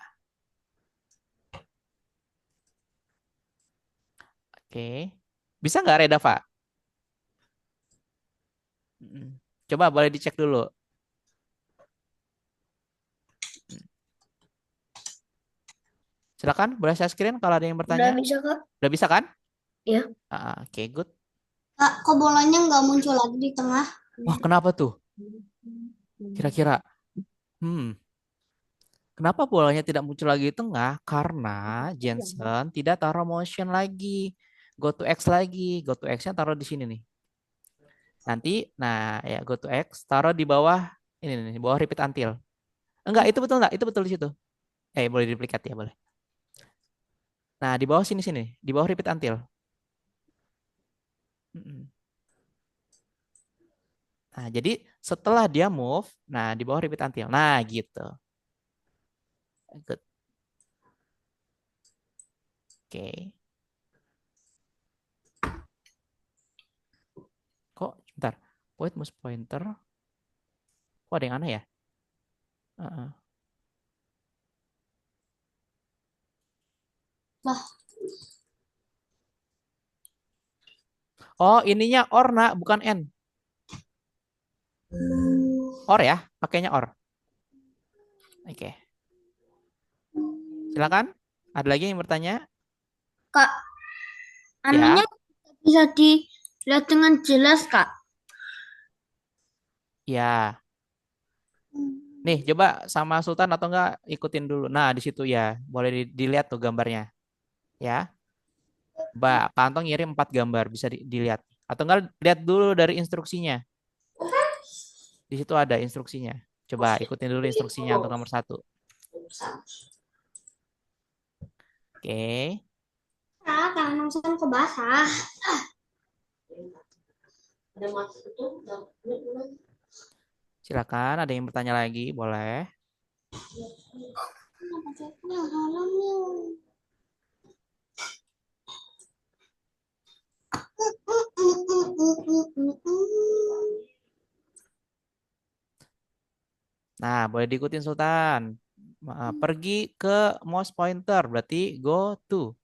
oke. Bisa nggak Redava? Mm. Coba boleh dicek dulu. Mm. Silakan, boleh saya screen kalau ada yang Udah bertanya. bisa, Kak? Udah bisa kan? Ya. Oke, good. Kak, kok bolanya nggak muncul lagi di tengah? Wah, kenapa tuh? Kira-kira. Hmm. Kenapa bolanya tidak muncul lagi di tengah? Karena Jensen tidak taruh motion lagi. Go to X lagi. Go to X-nya taruh di sini nih. Nanti, nah ya go to X, taruh di bawah ini nih, di bawah repeat until. Enggak, itu betul enggak? Itu betul di situ. Boleh duplikat ya, boleh. Nah, di bawah sini sini, di bawah repeat until. Mm-mm. Nah, jadi setelah dia move, nah di bawah repeat until. Nah, gitu. Good. Oke. Kok, bentar. Point mouse pointer. Kok ada yang aneh ya? Heeh. Lah, Oh, ininya or nak, bukan n. Or ya, pakainya or. Oke. Silakan. Ada lagi yang bertanya? Kak, Ya. anunya bisa dilihat dengan jelas, Kak. Ya. Nih, coba sama Sultan atau enggak ikutin dulu. Nah, di situ ya, boleh dilihat tuh gambarnya. Ya. Mbak, Kantong ngirim 4 gambar, bisa dilihat. Atau enggak lihat dulu dari instruksinya. Di situ ada instruksinya. Coba ikutin dulu instruksinya untuk nomor 1. Oke. Ah, tangan saya kok basah. Silakan, ada yang bertanya lagi, boleh. Nah, boleh diikutin Sultan. Pergi ke mouse pointer, berarti go to.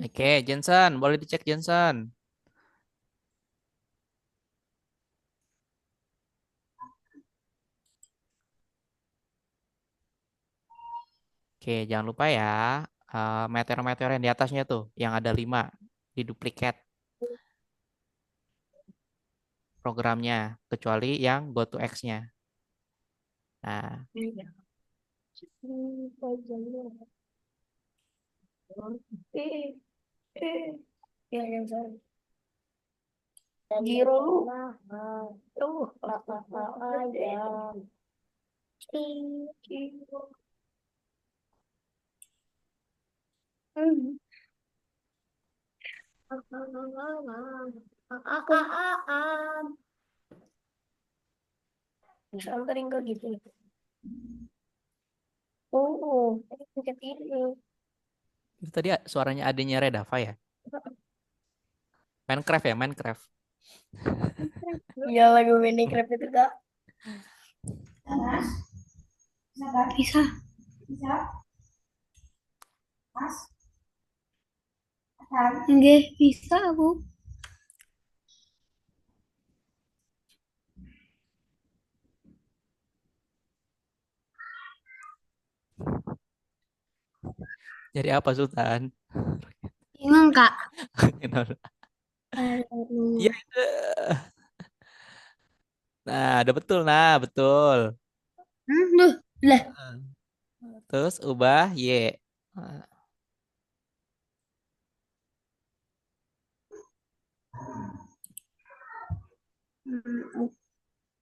Oke, Jensen, boleh dicek Jensen. Oke, jangan lupa ya, meteor-meteor yang di atasnya tuh, yang ada 5, diduplikat programnya, kecuali yang go to X-nya. Nah, Ya, yang saya. Giro lu. Tuh, aja. Giro. Hmm. Sering ke gitu. Oh, pencet ini. itu tadi suaranya adanya Redava ya? Minecraft ya, Minecraft. Ya lagu Minecraft itu, Kak. Bisa. Nggih, bisa, Bu. Jadi apa Sultan? Bingung, Kak. Iya itu. Nah, udah betul. Nah, betul. Duh, lah. Terus ubah Y. Nah,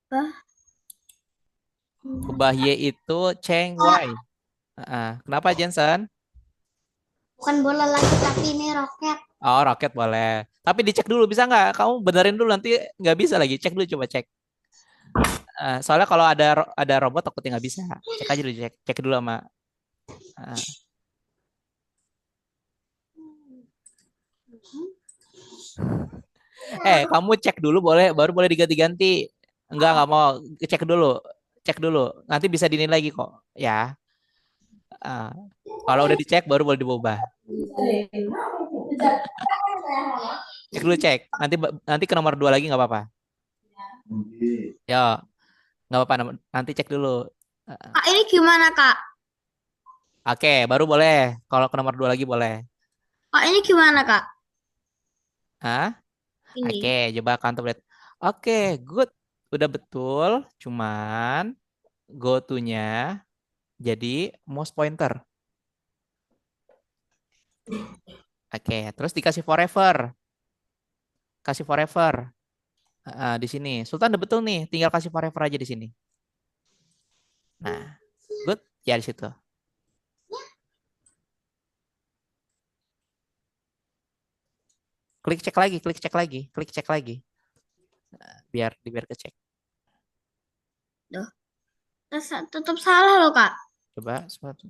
Apa? Ubah Y itu Cheng Y. Kenapa Jensen? Bukan bola lagi, tapi ini roket. Oh, roket boleh. Tapi dicek dulu bisa nggak? Kamu benerin dulu nanti nggak bisa lagi. Cek dulu coba cek. Soalnya kalau ada robot takutnya nggak bisa. Cek aja dulu cek dulu sama. Uh, kamu cek dulu boleh, baru boleh diganti-ganti. Nggak mau. Cek dulu. Nanti bisa dinilai lagi kok. Ya. Uh, Kalau udah dicek baru boleh diubah. Cek dulu cek. Nanti ke nomor 2 lagi nggak apa-apa. Ya, nggak apa-apa. Nanti cek dulu. Kak, ini gimana, Kak? Oke, baru boleh. Kalau ke nomor 2 lagi boleh. Kak, ini gimana, Kak? Hah? Ini. Oke, coba kantor lihat. Oke, good. Udah betul. Cuman go to-nya jadi mouse pointer. Oke, terus dikasih forever. Kasih forever. Di sini. Sultan udah betul nih. Tinggal kasih forever aja di sini. Nah, good. Ya di situ. Klik cek lagi, klik cek lagi, klik cek lagi. Biar kecek. Duh, tetap salah loh, Kak. Coba suatu.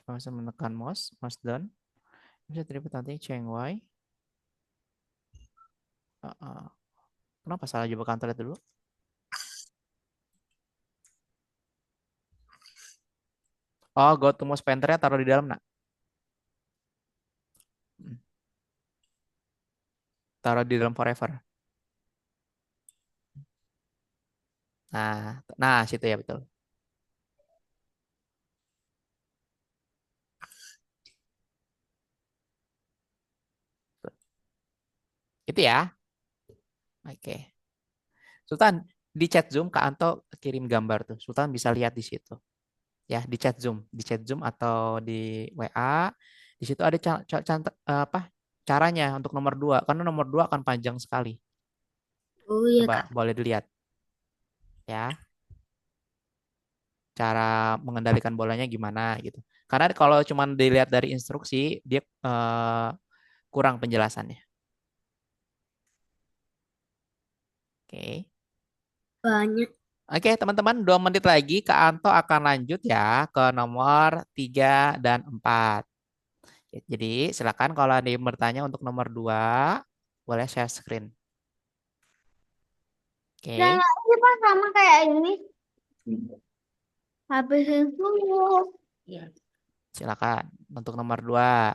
Coba bisa menekan mouse down. Bisa terlibat nanti Cheng Y. Kenapa salah coba kantor lihat dulu? Oh, go to mouse pointer-nya taruh di dalam, nak. Taruh di dalam forever. Nah, situ ya betul. Itu ya. Oke. Sultan, di chat Zoom Kak Anto kirim gambar tuh. Sultan bisa lihat di situ. Ya, di chat Zoom atau di WA. Di situ ada apa? Caranya untuk nomor 2 karena nomor 2 akan panjang sekali. Oh iya, Coba Kak. boleh dilihat. Ya, cara mengendalikan bolanya gimana gitu. Karena kalau cuma dilihat dari instruksi, dia kurang penjelasannya. Oke. Banyak. Oke, teman-teman, 2 menit lagi Kak Anto akan lanjut ya ke nomor 3 dan 4. Jadi, silakan kalau ada yang bertanya untuk nomor 2, boleh share screen. Dan Oke, ini Pak sama kayak ini. Habis itu silakan untuk nomor 2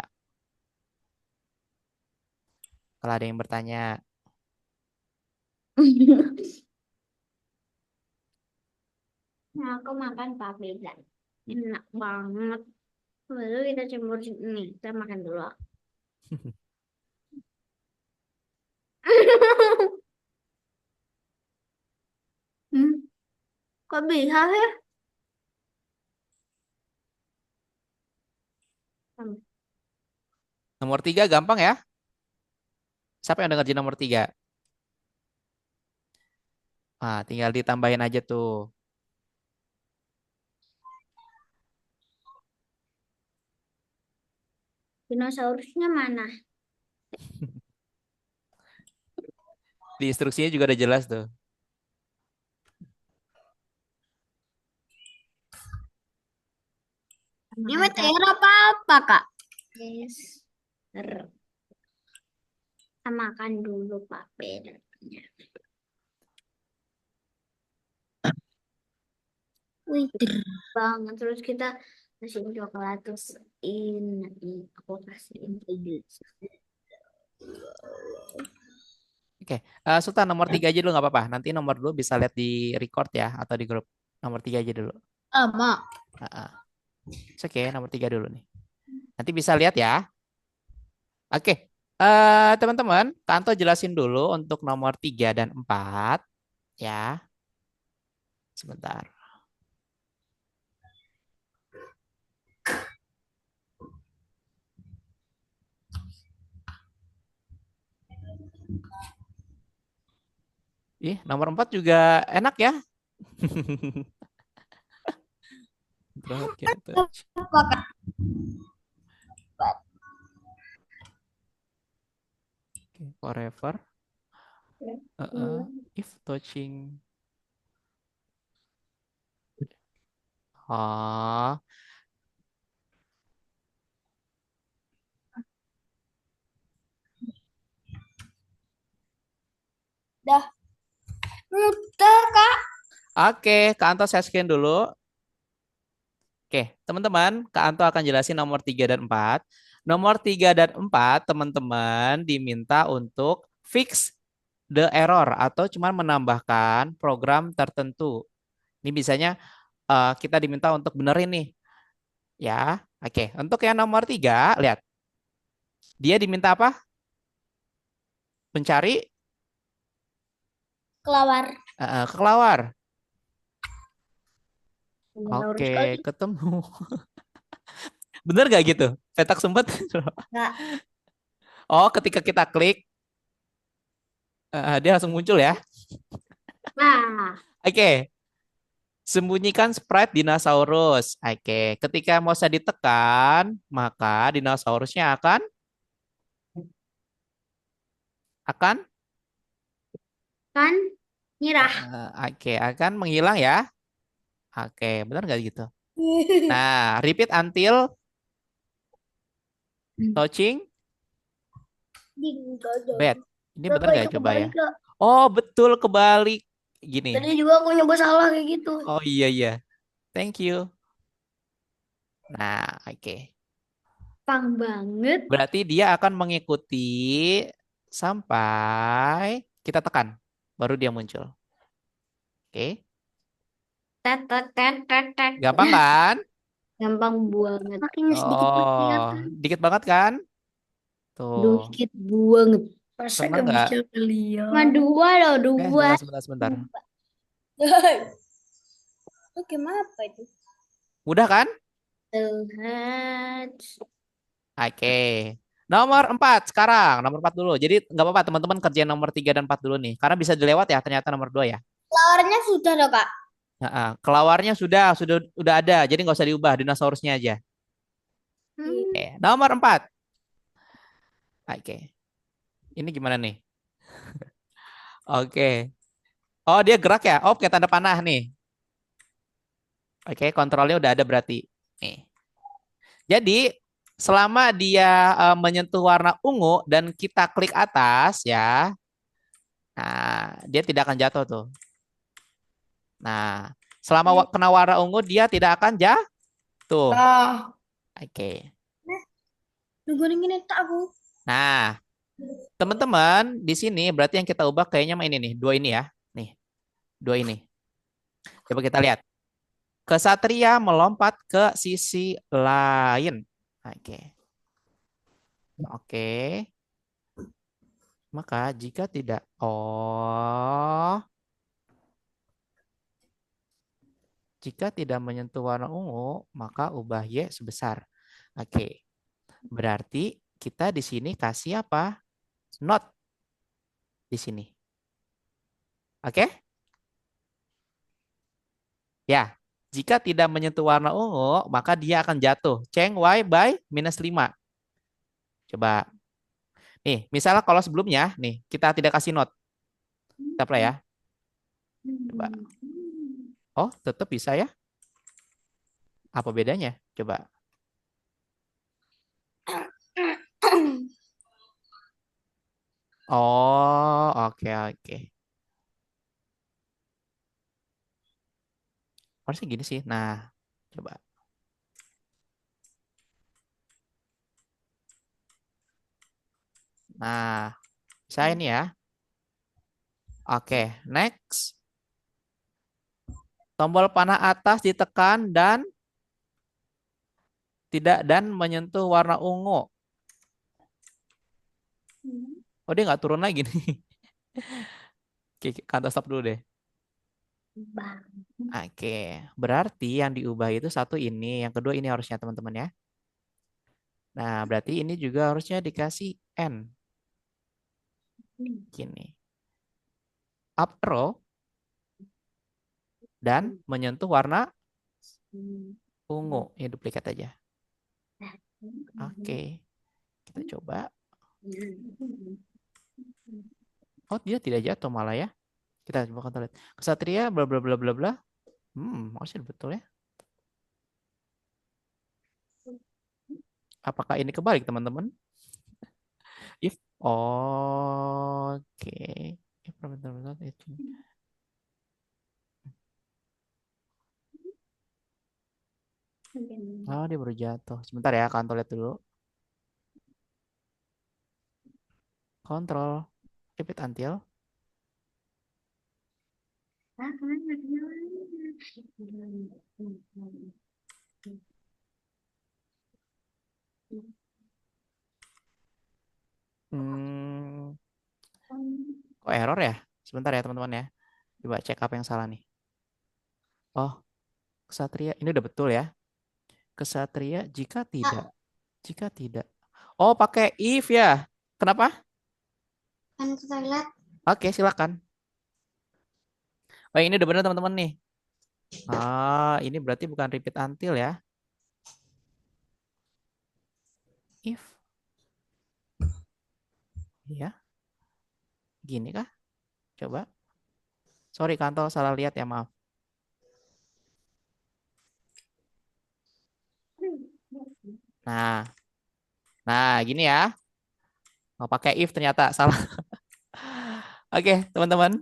kalau ada yang bertanya. Nah, aku makan papeda. Enak banget. Lalu kita campur ini. Kita makan dulu. Hmm, kok bisa sih? Nomor 3 gampang ya. Siapa yang udah ngerjain nomor 3? Tinggal ditambahin aja tuh. Dinosaurusnya mana? Di instruksinya juga udah jelas tuh. Ini mah cair apa-apa, Kak? Yes. Kita makan dulu papedanya. Wih, Banget. Terus kita kasihin coklat. Terus ini aku kasihin. Oke, Sultan nomor 3 aja dulu nggak apa-apa. Nanti nomor 2 bisa lihat di record ya atau di grup. Nomor 3 aja dulu. lama. Oke, nomor 3 dulu nih. Nanti bisa lihat ya. Oke, teman-teman, Tanto jelasin dulu untuk nomor 3 dan 4 ya. Sebentar. Ih, nomor 4 juga enak ya. Broad can touch. Okay, forever. If touching. Oh, Dah. Mudah, Kak. oke, Kak Anto saya scan dulu. Oke, teman-teman, Kak Anto akan jelasin nomor 3 dan 4. Nomor 3 dan 4, teman-teman diminta untuk fix the error atau cuma menambahkan program tertentu. Ini biasanya kita diminta untuk benerin nih. Ya, oke. Untuk yang nomor 3, lihat. Dia diminta apa? Mencari Kelawar. kelawar. Dinosaurus Oke, kali. ketemu. Bener gak gitu? Petak sumpet? Enggak. Oh, ketika kita klik, dia langsung muncul ya. Nah, Oke, sembunyikan sprite dinosaurus. Oke, ketika mouse ditekan, maka dinosaurusnya akan kan nyerah. akan menghilang ya. Oke, benar nggak gitu? Nah, repeat until touching bed. Ini benar nggak coba ya? Kak. Oh, betul kebalik. Gini. Tadi juga aku nyoba salah kayak gitu. Oh iya iya. Thank you. Nah, oke. Pang banget. Berarti dia akan mengikuti sampai kita tekan, baru dia muncul. Oke, Tet, tet, tet, tet, tet. gampang kan? Gampang banget. Makin sedikit Oh, kelihatan. dikit banget kan? Tuh, Dikit banget. Masa seneng gak nggak? bisa kelihatan? Cuma dua loh, dua. Sebentar. Itu gimana apa itu? Mudah kan? Lihat. Oke. Nomor 4 sekarang. Nomor 4 dulu. Jadi nggak apa-apa teman-teman kerjain nomor 3 dan 4 dulu nih. Karena bisa dilewat ya ternyata nomor 2 ya. Lawarnya sudah loh, Kak. Kelawarnya udah ada. Jadi nggak usah diubah. Dinosaurusnya aja. Oke. Nomor 4. Oke. Ini gimana nih? Oke. Oh, dia gerak ya? Oh, kayak tanda panah nih. Oke, kontrolnya udah ada berarti. Nih. Jadi, selama dia menyentuh warna ungu dan kita klik atas ya, nah, dia tidak akan jatuh tuh. Nah, selama kena warna ungu dia tidak akan jatuh. Ah, Oke. nunggu ini tak aku. Nah, teman-teman, di sini berarti yang kita ubah kayaknya mah ini nih, dua ini ya. Nih, dua ini. Coba kita lihat. Kesatria melompat ke sisi lain. Oke. Oke. Maka jika tidak, jika tidak menyentuh warna ungu, maka ubah Y sebesar. Oke. Berarti kita di sini kasih apa? Not di sini. Oke? Ya. Jika tidak menyentuh warna ungu, maka dia akan jatuh. Change Y by -5. Coba. Nih, misalnya kalau sebelumnya, nih, kita tidak kasih not. Kita play ya. Coba. Oh, tetap bisa ya? Apa bedanya? Coba. Oh, oke, oke. Harusnya gini sih. Nah, coba. Nah, saya ini ya. Oke, next. Tombol panah atas ditekan dan menyentuh warna ungu. Oh, dia nggak turun lagi nih. Oke, kantor stop dulu deh. Oke, berarti yang diubah itu satu ini, yang kedua ini harusnya teman-teman ya. Nah, berarti ini juga harusnya dikasih N. Gini. up arrow dan menyentuh warna ungu. Ini duplikat aja. Oke. Kita coba. Oh, dia tidak jatuh malah ya. Kita coba kontrol lihat. Kesatria bla bla bla bla bla. Masih betul ya. Apakah ini kebalik, teman-teman? If oke. Oh, dia baru jatuh. Sebentar ya, kontrol lihat dulu. Kontrol. Repeat until. Kok error ya? Sebentar ya, teman-teman ya. Coba cek apa yang salah nih. Oh, kesatria. Ini udah betul ya. Kesatria jika tidak. Jika tidak. Oh, pakai if ya. Kenapa? Kan ke toilet. Oke, silakan. Oh, ini udah benar teman-teman nih. Ini berarti bukan repeat until ya. If. Ya. Gini kah? Coba. Sorry, Kanto salah lihat ya, maaf. Nah. Nah, gini ya. Mau pakai if ternyata salah. Oke, teman-teman.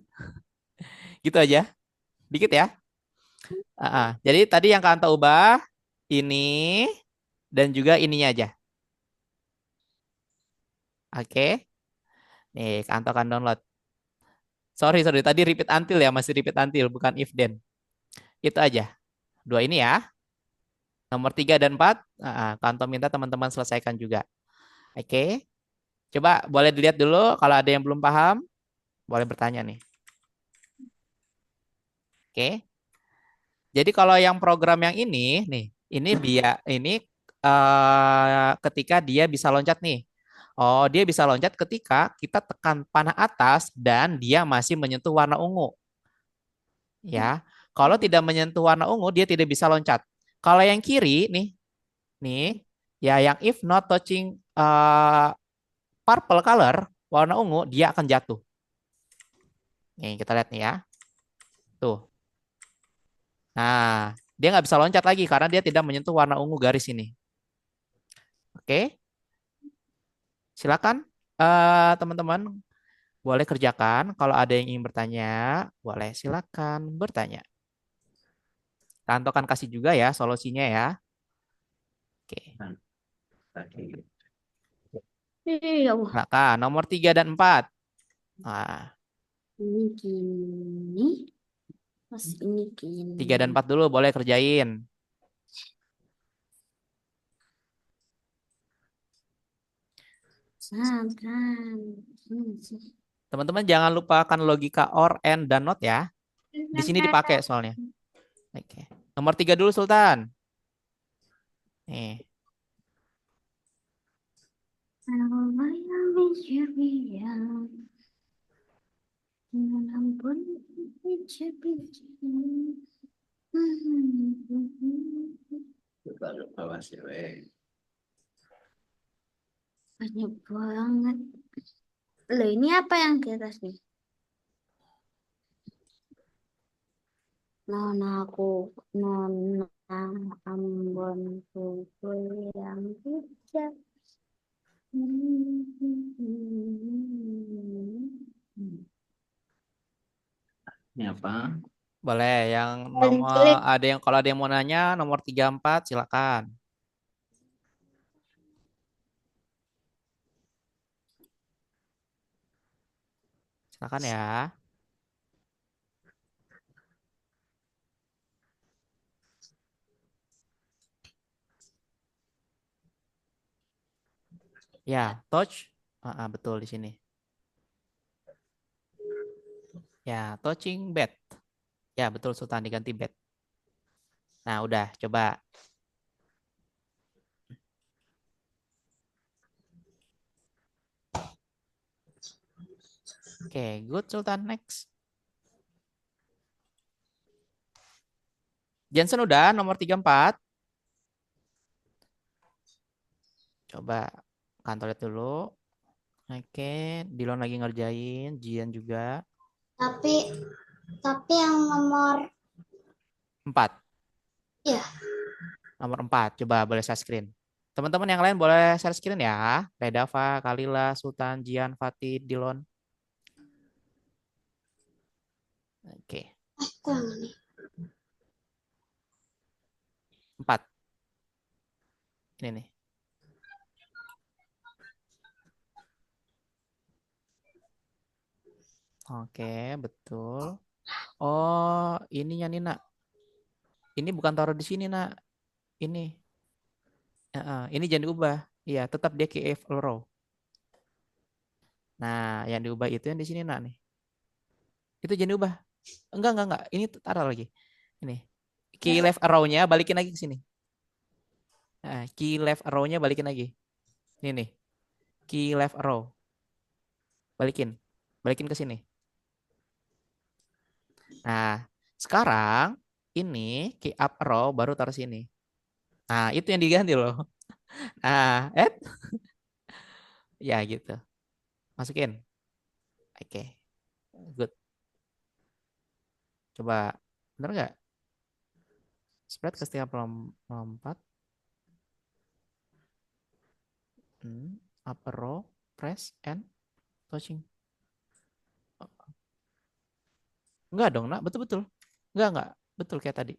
Gitu aja. Dikit ya. Jadi tadi yang Kanto ubah ini dan juga ininya aja. Oke. Nih, Kanto akan download. Sorry. Tadi repeat until ya. Masih repeat until, bukan if then. Itu aja. Dua ini ya. Nomor 3 dan 4. Kanto minta teman-teman selesaikan juga. Oke. Coba boleh dilihat dulu. Kalau ada yang belum paham, boleh bertanya nih. Oke. Jadi kalau yang program yang ini, nih. Ini ketika dia bisa loncat nih. Oh, dia bisa loncat ketika kita tekan panah atas dan dia masih menyentuh warna ungu. Ya, kalau tidak menyentuh warna ungu, dia tidak bisa loncat. Kalau yang kiri nih, ya yang if not touching purple color, warna ungu, dia akan jatuh. Nih, kita lihat nih ya. Tuh. Nah, dia nggak bisa loncat lagi karena dia tidak menyentuh warna ungu garis ini. Oke, silakan teman-teman boleh kerjakan. Kalau ada yang ingin bertanya, boleh silakan bertanya. Tanto kan kasih juga ya solusinya ya. Oke. Ya Allah. Silakan nomor 3 dan 4. Nah, Ini gini. Pas ini gini. 3 dan 4 dulu boleh kerjain. Teman-teman jangan lupakan logika or, and, dan not ya. Di sini dipakai soalnya. Oke. Nomor 3 dulu Sultan. Nih. Banyak banget. Loh, ini apa yang di atas nih? Nona Ambon Tutul yang bijak. Ini apa? Boleh yang Paling nomor sulit. kalau ada yang mau nanya nomor 3 4 silakan. Silakan ya. Ya, touch. Betul di sini. Ya, touching bed. Ya, betul Sultan diganti bed. Nah, udah coba. Oke, good Sultan next. Jensen udah nomor 34. Coba kantor lihat dulu. Oke, Dilon lagi ngerjain, Jian juga. Tapi yang nomor 4. ya Nomor 4. Coba boleh share screen. Teman-teman yang lain boleh share screen ya. Redava, Kalila, Sultan, Jian, Fatih, Dilon. Oke, kurang nih. 4. Ini nih. Oke, betul. Oh, ininya nih, Nak. Ini bukan taruh di sini, Nak. Ini. Ini jangan diubah. Iya, tetap dia KF row. Nah, yang diubah itu yang di sini, Nak nih. Itu jangan diubah. Enggak. Ini taruh lagi. Ini. Key left arrow-nya balikin lagi ke sini. Nah, key left arrow-nya balikin lagi. Ini nih. Key left arrow. Balikin. Balikin ke sini. Nah, sekarang ini key up arrow baru taruh sini. Nah, itu yang diganti loh. Nah, ya gitu. Masukin. Oke. Good. Coba. Bener nggak? Spread ke setiap lompat. Upper row. Press and touching. Enggak dong, Nak. Betul-betul. Enggak. Betul kayak tadi.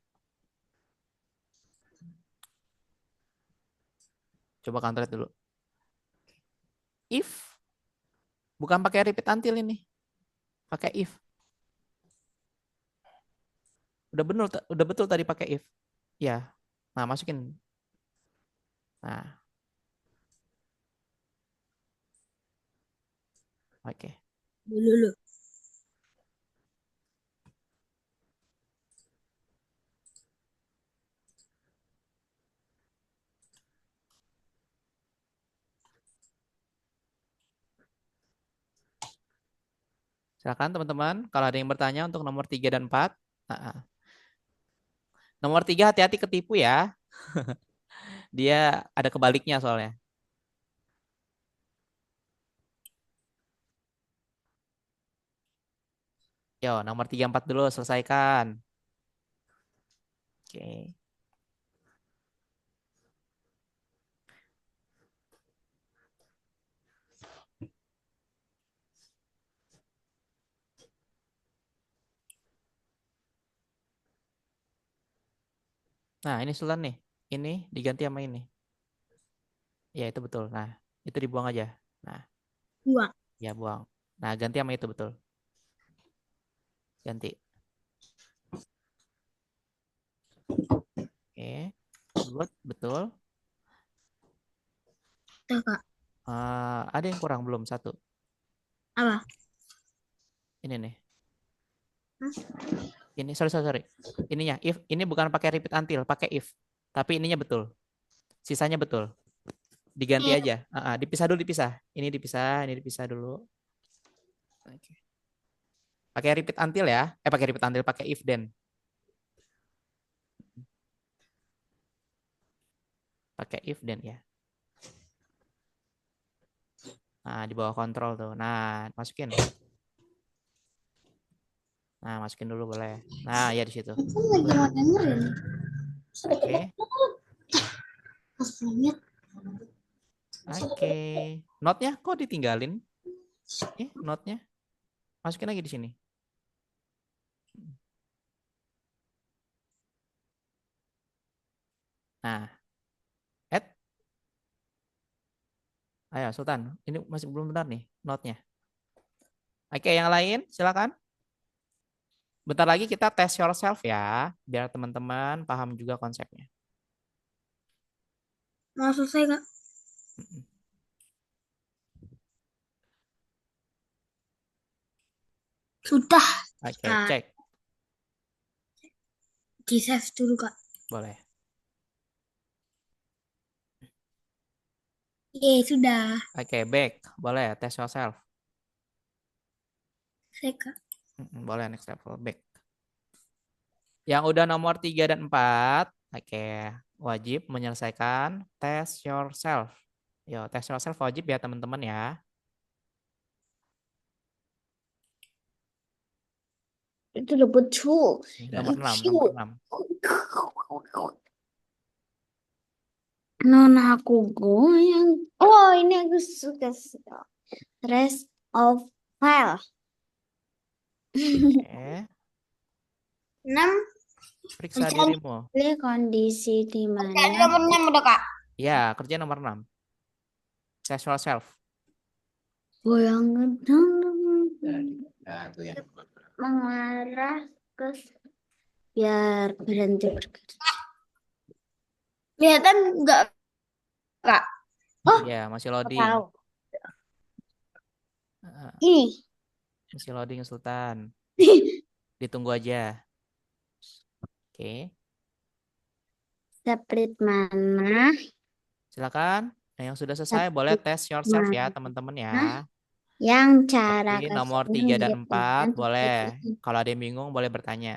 Coba counter dulu. If. Bukan pakai repeat until ini. Pakai if. Udah betul tadi pakai if. Ya. Nah, masukin. Nah. Oke. Dulu. Silakan teman-teman. Kalau ada yang bertanya untuk nomor 3 dan 4. Nomor 3 hati-hati ketipu ya. Dia ada kebaliknya soalnya. Yo, nomor 3 4 dulu selesaikan. Oke. Nah, ini Sultan nih. Ini diganti sama ini. Ya, itu betul. Nah, itu dibuang aja. Nah, Buang. ya buang. Nah, ganti sama itu betul. Ganti. Oke. Good, betul. Tuh, Kak. Ada yang kurang belum? Satu. Apa? Ini nih. Hah? Ini sorry. Ininya if ini bukan pakai repeat until, pakai if. Tapi ininya betul. Sisanya betul. Diganti aja. Dipisah dulu dipisah. Ini dipisah dulu. Oke. Pakai repeat until ya. Pakai repeat until, pakai if then. Pakai if then ya. Nah, di bawah kontrol tuh. Nah, masukin. Nah, masukin dulu boleh. Nah, ya di situ. Lagi mau dengerin. Oke. Maksudnya Oke. Note-nya kok ditinggalin? Note-nya. Masukin lagi di sini. Nah. Add. Ayo, Sultan. Ini masih belum benar nih note-nya. Oke, yang lain silakan. Bentar lagi kita tes yourself ya, biar teman-teman paham juga konsepnya. mau selesai, Kak? Sudah. Oke, Kak. cek. Di save dulu, Kak. Boleh. Sudah. Oke, back. Boleh, tes yourself. Saya, Kak. Boleh, next level, back. Yang udah nomor 3 dan 4, oke, wajib menyelesaikan test yourself. Yo, test yourself wajib ya teman-teman ya. Itu udah betul. Nomor 6, nomor 6. Nona aku goyang. Oh, ini aku suka. Rest of file. Oke, 6. periksa Mencari dirimu. kondisi di mana Nomor 6 udah Kak. Ya, kerja nomor 6. Test yourself. goyang Nah, itu ya. mengarah ke biar berhenti bergerak. Kelihatan enggak Kak? Ya, masih loading. Tahu. Eh, Ini. Masih loading Sultan. Ditunggu aja. Oke, Split mana? silakan. Nah, yang sudah selesai boleh test yourself ya, teman-teman ya. Yang cara Jadi nomor kasihnya 3 dan mirip 4 dengan boleh. seperti ini. Kalau ada yang bingung boleh bertanya.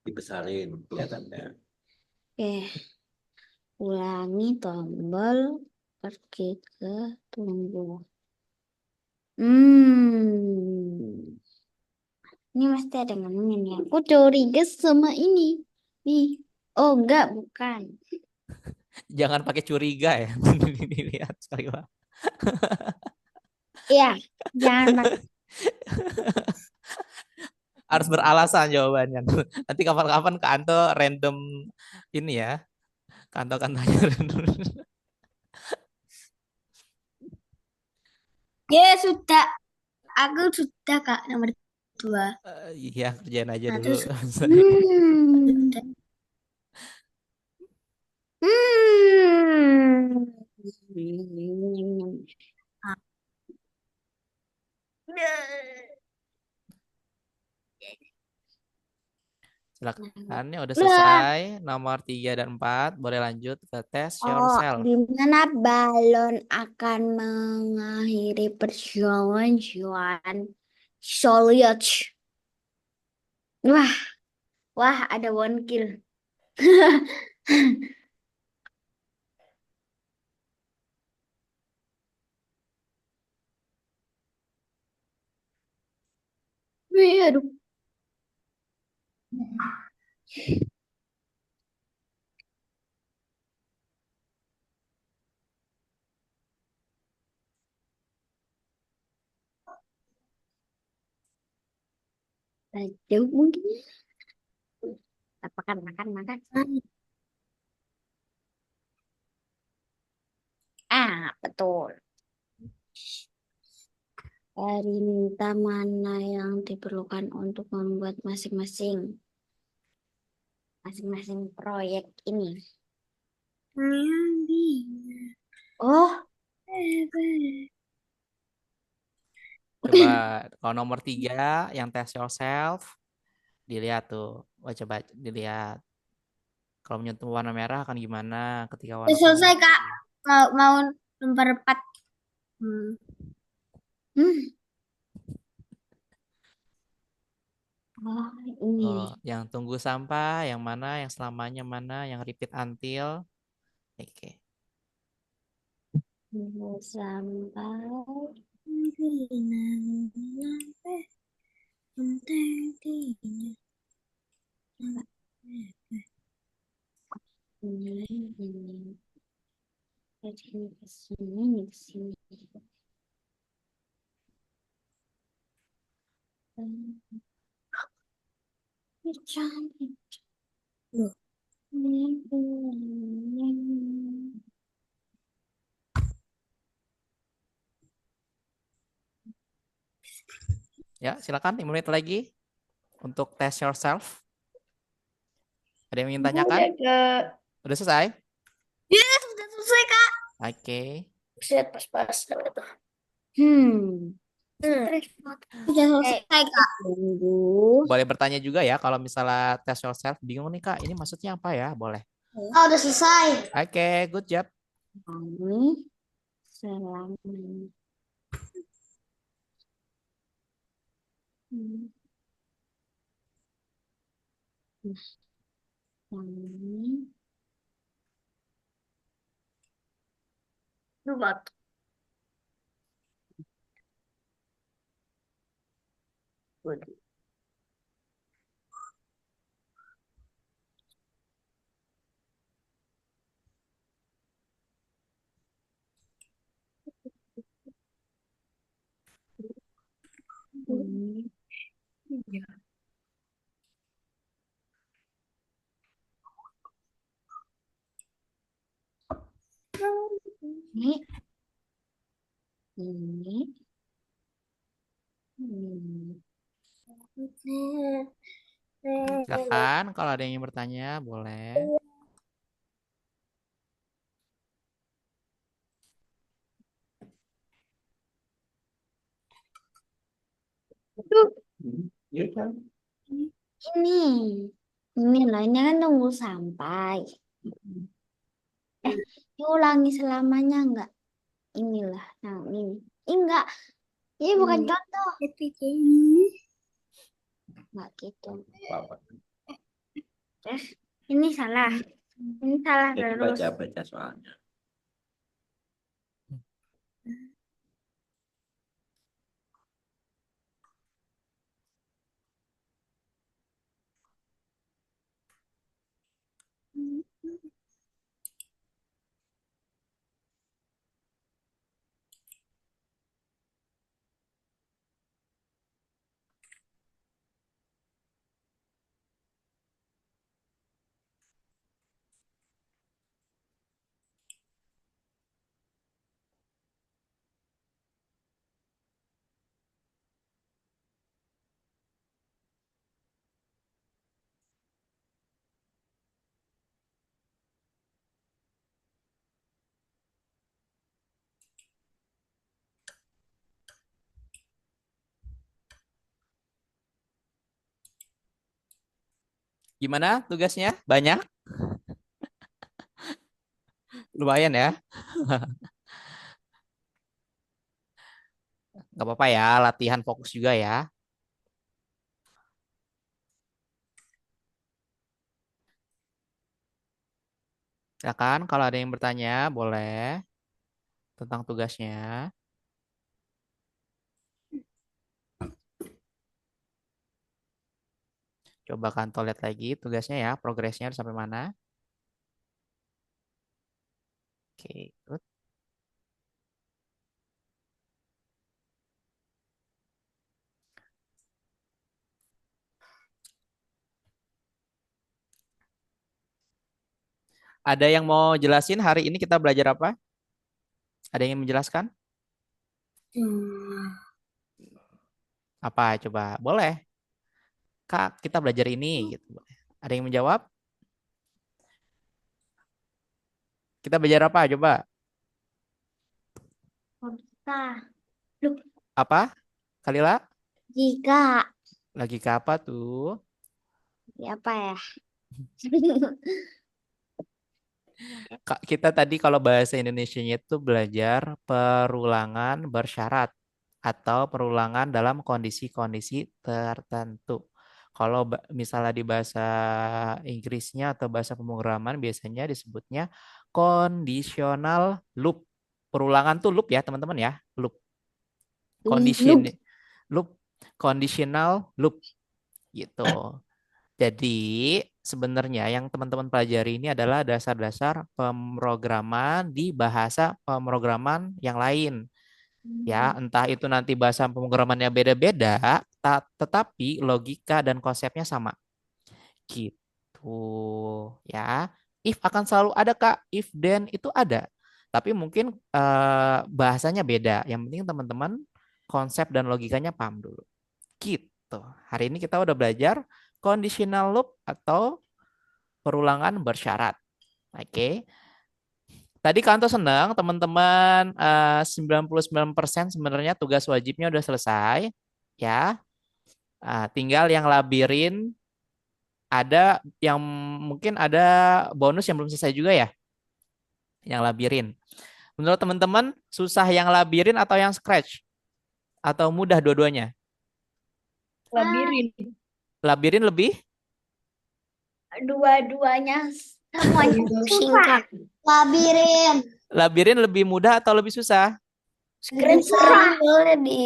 Dibesarin kelihatannya. Oke. Ulangi tombol pergi ke tunggu. Ini mesti ada yang ngomongin ya. Aku curiga sama ini. Nih. Oh, enggak, bukan. Jangan pakai curiga ya. Dilihat sekali Pak. Iya, jangan pakai. Harus beralasan jawabannya. Nanti kapan-kapan ke Anto random ini ya. Kanto-kantonya random. Ya sudah. Aku sudah Kak nomor 2. Iya, kerjain aja Nah, dulu. terus Hmm. sudah. Silakan. Ini udah selesai. Nomor 3 dan 4. Boleh lanjut ke test Oh, yourself. di mana balon akan mengakhiri perjalanan Solyot. Wah, wah, ada one kill. Wih, aduh. Jauh mungkin. Makan, makan, makan. Betul. Perintah mana yang diperlukan untuk membuat masing-masing proyek ini? Oh, Coba kalau nomor 3 yang test yourself. Dilihat tuh. Wah, coba dilihat. Kalau menyentuh warna merah akan gimana ketika warna Udah selesai kuning? Kak. Mau nomor 4. oh, ini. Oh, yang tunggu sampah, yang mana, yang selamanya mana, yang repeat until. Oke. Sampai ini. Ini ke sini, ini ke sini. Ini cantik. Loh. Ya, silakan 5 menit lagi untuk test yourself. Ada yang ingin tanyakan? Udah selesai? Yes, sudah selesai Kak. Oke. Set pas-pasan itu. Sudah selesai, Kak. Tunggu. Boleh bertanya juga ya kalau misalnya test yourself bingung nih Kak, ini maksudnya apa ya? Boleh. Oh, udah selesai. Oke, good job. Kami selama Yang ini. Robot. Ini. Ini. Ini. Ini. Silakan kalau ada yang ingin bertanya, boleh. Iya kan? Ini. Ini loh, ini kan tunggu sampai. Diulangi selamanya enggak? Inilah, nah ini. Enggak, ini bukan contoh. Enggak gitu. Apa-apa. Terus ini salah. Ini salah Jadi terus. baca-baca soalnya. Gimana tugasnya? Banyak? Lumayan ya. Nggak apa-apa ya, latihan fokus juga ya. Silakan kalau ada yang bertanya, boleh tentang tugasnya. Coba Kanto lihat lagi tugasnya ya, progresnya udah sampai mana. Oke, good. Ada yang mau jelasin hari ini kita belajar apa? Ada yang ingin menjelaskan? Apa coba? Boleh. Kak, kita belajar ini gitu. Ada yang menjawab? Kita belajar apa? Coba. Logika. Apa? Kalila? Jika. Lagi ke apa tuh? Ya apa ya? Kak, kita tadi kalau bahasa Indonesianya itu belajar perulangan bersyarat atau perulangan dalam kondisi-kondisi tertentu. Kalau misalnya di bahasa Inggrisnya atau bahasa pemrograman biasanya disebutnya conditional loop. Perulangan tuh loop ya, teman-teman ya. Loop. Condition loop, conditional loop gitu. Jadi sebenarnya yang teman-teman pelajari ini adalah dasar-dasar pemrograman di bahasa pemrograman yang lain. Ya, entah itu nanti bahasa pemrogramannya beda-beda, tetapi logika dan konsepnya sama. Gitu. Ya. If akan selalu ada, Kak. If then itu ada. Tapi mungkin bahasanya beda. Yang penting teman-teman konsep dan logikanya paham dulu. Gitu. Hari ini kita udah belajar conditional loop atau perulangan bersyarat. Oke. Tadi Kanto senang teman-teman 99% sebenarnya tugas wajibnya udah selesai. Ya. Tinggal yang labirin ada yang mungkin ada bonus yang belum selesai juga ya. Yang labirin. Menurut teman-teman susah yang labirin atau yang scratch? Atau mudah dua-duanya? Labirin. Labirin lebih dua-duanya semuanya susah. Singkat. Labirin. Labirin lebih mudah atau lebih susah? Keren sering soalnya di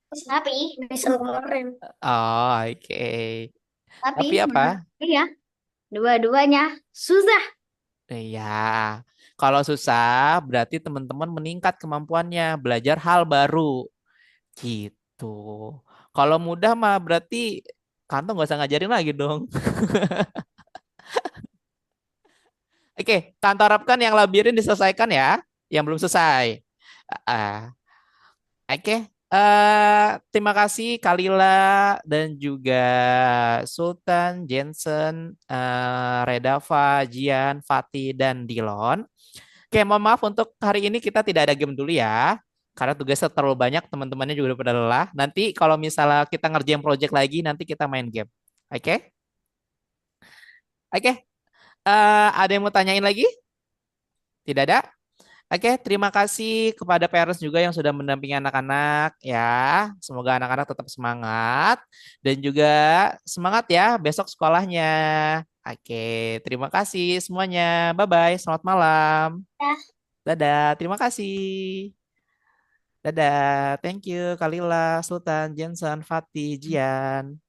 Tapi kemarin. Oh, oke. Tapi apa? iya, dua-duanya susah. Iya. Kalau susah, berarti teman-teman meningkat kemampuannya belajar hal baru. Gitu. Kalau mudah mah berarti Kanto nggak usah ngajarin lagi dong. Oke, Kanto harapkan yang labirin diselesaikan ya. Yang belum selesai. Ah, Oke, terima kasih Kalila dan juga Sultan, Jensen, Redava, Jian, Fatih, dan Dilon. Oke, mohon maaf untuk hari ini kita tidak ada game dulu ya. Karena tugasnya terlalu banyak, teman-temannya juga udah pada lelah. Nanti kalau misalnya kita ngerjain project lagi, nanti kita main game. Oke? Oke, ada yang mau tanyain lagi? Tidak ada? Oke, terima kasih kepada parents juga yang sudah mendampingi anak-anak ya. Semoga anak-anak tetap semangat dan juga semangat ya besok sekolahnya. Oke, terima kasih semuanya. Bye-bye, selamat malam. Dadah, terima kasih. Dadah, thank you Kalila, Sultan, Jensen, Fatih, Jian.